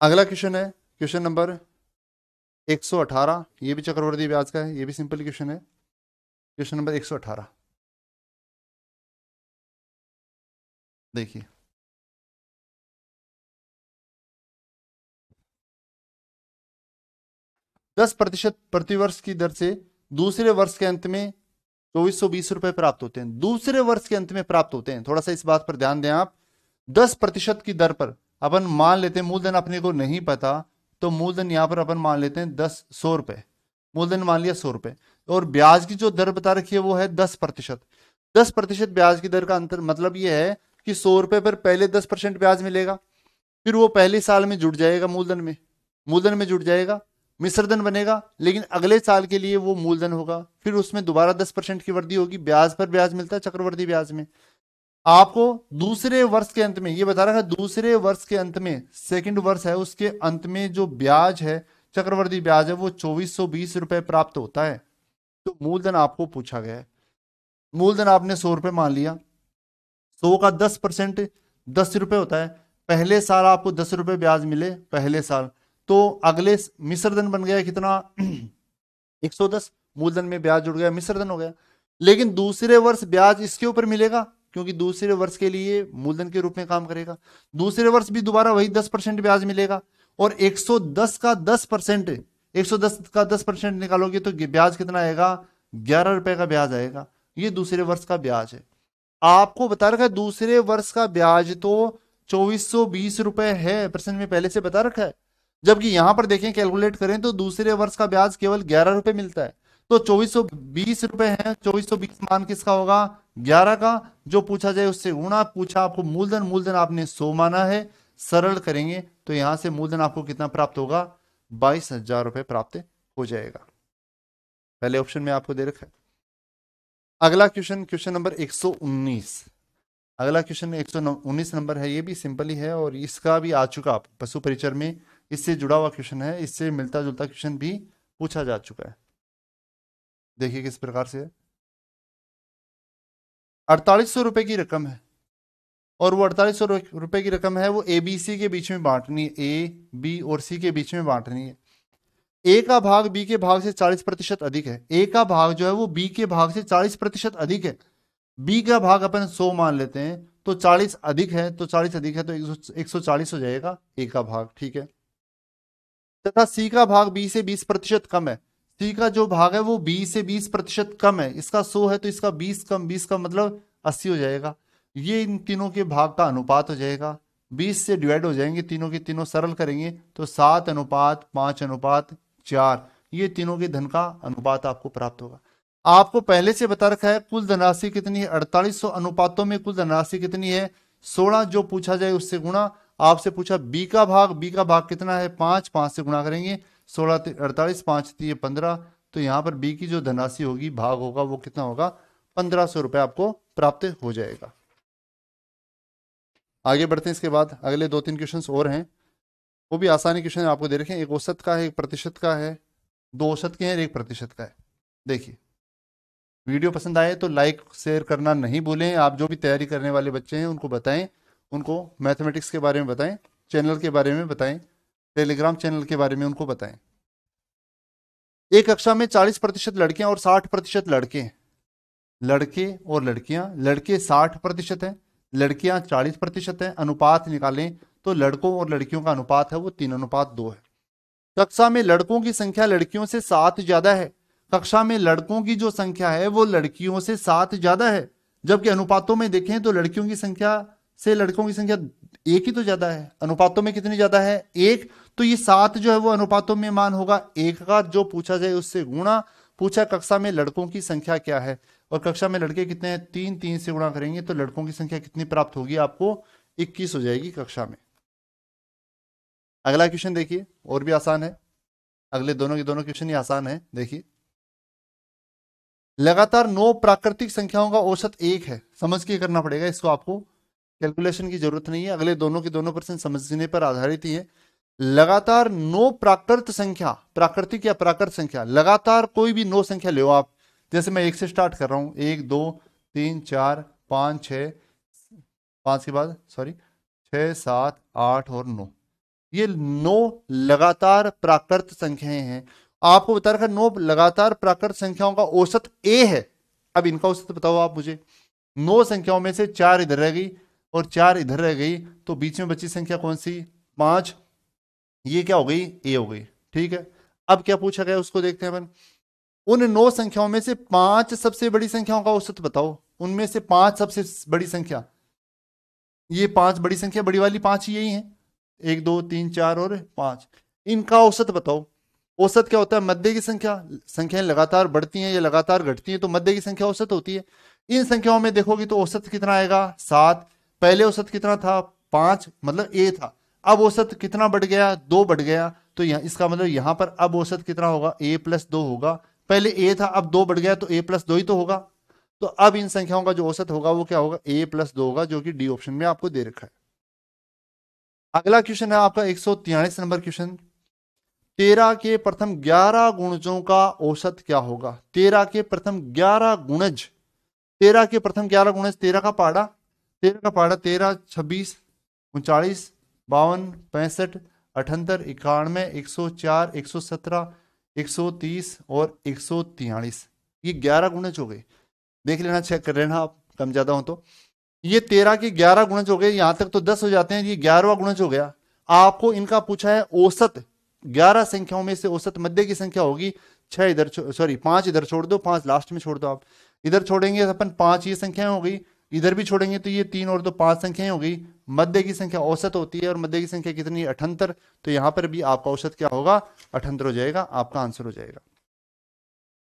अगला क्वेश्चन है क्वेश्चन नंबर 118, ये भी चक्रवर्ती ब्याज का है, ये भी सिंपल क्वेश्चन है। क्वेश्चन नंबर 118 देखिए, 10% प्रतिवर्ष की दर से दूसरे वर्ष के अंत में 2420 रुपए प्राप्त होते हैं। दूसरे वर्ष के अंत में प्राप्त होते हैं, थोड़ा सा इस बात पर ध्यान दें आप। 10% की दर पर अपन मान लेते हैं, मूलधन अपने को नहीं पता तो मूलधन यहां पर अपन मान लेते हैं 100 रुपए, मूलधन मान लिया 100 रुपए, और ब्याज की जो दर बता रखी है वो है 10%। 10% ब्याज की दर का अंतर मतलब ये है कि 100 रुपए पर पहले 10% ब्याज मिलेगा, फिर वो पहले साल में जुड़ जाएगा मूलधन में जुड़ जाएगा, मिश्रधन बनेगा, लेकिन अगले साल के लिए वो मूलधन होगा, फिर उसमें दोबारा 10% की वृद्धि होगी, ब्याज पर ब्याज मिलता है चक्रवृद्धि ब्याज में। आपको दूसरे वर्ष के अंत में ये बता रहा है, दूसरे वर्ष के अंत में, सेकंड वर्ष है, उसके अंत में जो ब्याज है, चक्रवृद्धि ब्याज है, वो 2420 रुपए प्राप्त होता है। तो मूलधन आपको पूछा गया है, मूलधन आपने 100 रुपए मान लिया, 100 का 10% 10 रुपए होता है, पहले साल आपको 10 रुपए ब्याज मिले पहले साल, तो अगले मिश्रधन बन गया कितना 110, मूलधन में ब्याज जुड़ गया, मिश्रधन हो गया। लेकिन दूसरे वर्ष ब्याज इसके ऊपर मिलेगा, क्योंकि दूसरे वर्ष के लिए मूलधन के रूप में काम करेगा, दूसरे वर्ष भी दोबारा वही 10% ब्याज मिलेगा, और 110 का 10%, 110 का 10% निकालोगे तो ब्याज कितना आएगा, 11 रुपए का ब्याज आएगा। ये दूसरे वर्ष का ब्याज है। आपको बता रखा है दूसरे वर्ष का ब्याज तो 2420 रुपए है, प्रश्न में पहले से बता रखा है, जबकि यहां पर देखें कैलकुलेट करें तो दूसरे वर्ष का ब्याज केवल 11 रुपए मिलता है। तो 2420 रुपए है, 2420 मान किसका होगा, 11 का, जो पूछा जाए उससे गुणा, पूछा आपको मूलधन आपने 100 माना है, सरल करेंगे तो यहां से मूलधन आपको कितना प्राप्त होगा, 22,000 रुपए प्राप्त हो जाएगा। पहले ऑप्शन में आपको दे रखा है। अगला क्वेश्चन नंबर 119, अगला क्वेश्चन 119 नंबर है, ये भी सिंपल ही है और इसका भी आ चुका पशु परिचर में, इससे जुड़ा हुआ क्वेश्चन है, इससे मिलता जुलता क्वेश्चन भी पूछा जा चुका है। देखिए किस प्रकार से है। 4800 रुपए की रकम है और वो 4800 रुपए की रकम है, वो ए बी सी के बीच में बांटनी है, ए बी और सी के बीच में बांटनी है। ए का भाग बी के भाग से 40% अधिक है, ए का भाग जो है वो बी के भाग से 40% अधिक है, बी का भाग अपन 100 मान लेते हैं, तो 40 अधिक है, तो 40 अधिक है तो 140 हो जाएगा ए का भाग, ठीक है। तथा सी का भाग बी से 20% कम है, सी का जो भाग है वो बी से 20% कम है, इसका 100 है तो इसका 20 कम 20 का मतलब 80 हो जाएगा। ये इन तीनों के भाग का अनुपात हो जाएगा, 20 से डिवाइड हो जाएंगे, तीनों के तीनों सरल करेंगे तो 7:5:4, ये तीनों के धन का अनुपात आपको प्राप्त होगा। आपको पहले से बता रखा है कुल धनराशि कितनी है, 4800 अनुपातों में कुल धनराशि कितनी है, 16, जो पूछा जाए उससे गुणा। आपसे पूछा बी का भाग कितना है, 5 से गुणा करेंगे, 16 48, 5 15, तो यहाँ पर बी की जो धनराशि होगी, भाग होगा, वो कितना होगा, 1500 रुपए आपको प्राप्त हो जाएगा। आगे बढ़ते हैं, इसके बाद अगले 2-3 क्वेश्चन और हैं, वो भी आसानी क्वेश्चन आपको दे रखे हैं, एक औसत का है, एक प्रतिशत का है, 2 औसत के हैं, 1 प्रतिशत का है। देखिए वीडियो पसंद आए तो लाइक शेयर करना नहीं भूलें। आप जो भी तैयारी करने वाले बच्चे हैं उनको बताएं, उनको मैथमेटिक्स के बारे में बताएं, चैनल के बारे में बताएं, टेलीग्राम चैनल के बारे में उनको बताएं। एक कक्षा में 40% लड़कियां और 60% लड़के हैं, लड़के और लड़कियां, लड़के 60% हैं, लड़कियां 40% हैं, अनुपात निकालें तो लड़कों और लड़कियों का अनुपात है वो 3:2 है। कक्षा में लड़कों की संख्या लड़कियों से 7 ज्यादा है, कक्षा में लड़कों की जो संख्या है वो लड़कियों से 7 ज्यादा है, जबकि अनुपातों में देखें तो लड़कियों की संख्या से लड़कों की संख्या 1 ही तो ज्यादा है, अनुपातों में कितनी ज्यादा है, 1, तो ये 7 जो है वो अनुपातों में मान होगा 1 का, जो पूछा जाए उससे गुणा। पूछा कक्षा में लड़कों की संख्या क्या है, और कक्षा में लड़के कितने हैं, 3 से गुणा करेंगे तो लड़कों की संख्या कितनी प्राप्त होगी, आपको 21 हो जाएगी कक्षा में। अगला क्वेश्चन देखिए, और भी आसान है, अगले दोनों के दोनों क्वेश्चन ही आसान है। देखिए लगातार 9 प्राकृतिक संख्याओं का औसत 1 है, समझ के करना पड़ेगा इसको, आपको कैलकुलेशन की जरूरत नहीं है, अगले दोनों के दोनों प्रश्न समझने पर आधारित ही है। लगातार 9 प्राकृत संख्या, प्राकृतिक या प्राकृत संख्या, लगातार कोई भी 9 संख्या ले आप, जैसे मैं 1 से स्टार्ट कर रहा हूं, 1 2 3 4 5 6, 5 के बाद 6 7 8 और 9, ये 9 लगातार प्राकृत संख्याएं हैं। आपको बता रखा 9 लगातार प्राकृत संख्याओं का औसत a है। अब इनका औसत बताओ आप मुझे, 9 संख्याओं में से 4 इधर रह गई और 4 इधर रह गई, तो बीच में बची संख्या कौन सी, 5, ये क्या हो गई, a हो गई, ठीक है। अब क्या पूछा गया उसको देखते हैं अपन। उन 9 संख्याओं में से 5 सबसे बड़ी संख्याओं का औसत बताओ, उनमें से 5 सबसे बड़ी संख्या, ये 5 बड़ी संख्या, बड़ी वाली 5 यही है, 1 2 3 4 और 5, इनका औसत बताओ। औसत क्या होता है, मध्य की संख्या, संख्याएं लगातार बढ़ती हैं या लगातार घटती हैं तो मध्य की संख्या औसत होती है। इन संख्याओं में देखोगे तो औसत कितना आएगा, 7, पहले औसत कितना था 5, मतलब ए था, अब औसत कितना बढ़ गया 2 बढ़ गया, तो यहाँ इसका मतलब यहाँ पर अब औसत कितना होगा a+2 होगा। पहले a था अब 2 बढ़ गया तो a+2 ही तो होगा। तो अब इन संख्याओं का जो औसत होगा वो क्या होगा a+2 होगा, जो कि डी ऑप्शन में आपको दे रखा है। अगला क्वेश्चन है आपका 143 नंबर क्वेश्चन। 13 के प्रथम 11 गुणजों का औसत क्या होगा। 13 के प्रथम 11 गुणज, 13 के प्रथम 11 गुणज, 13 का पाड़ा, 13 का पाड़ा 13, 26, 39, 52, 65, 78, 91, 104, 117, 130 और 143। ये 11 गुणज हो गए। देख लेना, चेक कर लेना आप कम ज्यादा हो तो। ये 13 के 11 गुणज हो गए, यहां तक तो 10 हो जाते हैं, ये 11वां गुणज हो गया। आपको इनका पूछा है औसत, 11 संख्याओं में से औसत मध्य की संख्या होगी 6 इधर, सॉरी 5 इधर छोड़ दो, 5 लास्ट में छोड़ दो। आप इधर छोड़ेंगे तो अपन 5 ये संख्याएं हो गई, इधर भी छोड़ेंगे तो ये 3 और 2 5 संख्याएं हो गई। मध्य की संख्या औसत होती है और मध्य की संख्या कितनी है 78, तो यहां पर भी आपका औसत क्या होगा 78 हो जाएगा, आपका आंसर हो जाएगा।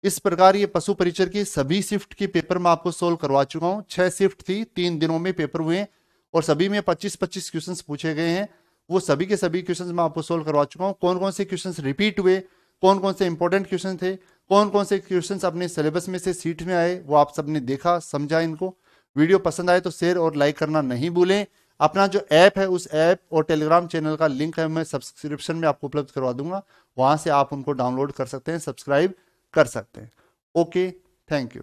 इस प्रकार ये पशु परिचर के सभी शिफ्ट के पेपर में आपको सोल्व करवा चुका हूं। 6 शिफ्ट थी, 3 दिनों में पेपर हुए और सभी में 25-25 क्वेश्चंस पूछे गए हैं। वो सभी के सभी क्वेश्चंस मैं आपको सोल्व करवा चुका हूं। कौन कौन से क्वेश्चंस रिपीट हुए, कौन कौन से इंपॉर्टेंट क्वेश्चन थे, कौन कौन से क्वेश्चंस अपने सिलेबस में से सीट में आए, वो आप सबने देखा समझा इनको। वीडियो पसंद आए तो शेयर और लाइक करना नहीं भूलें। अपना जो ऐप है उस ऐप और टेलीग्राम चैनल का लिंक है मैं सब्सक्रिप्शन में आपको उपलब्ध करवा दूंगा, वहां से आप उनको डाउनलोड कर सकते हैं, सब्सक्राइब कर सकते हैं। Okay, thank you.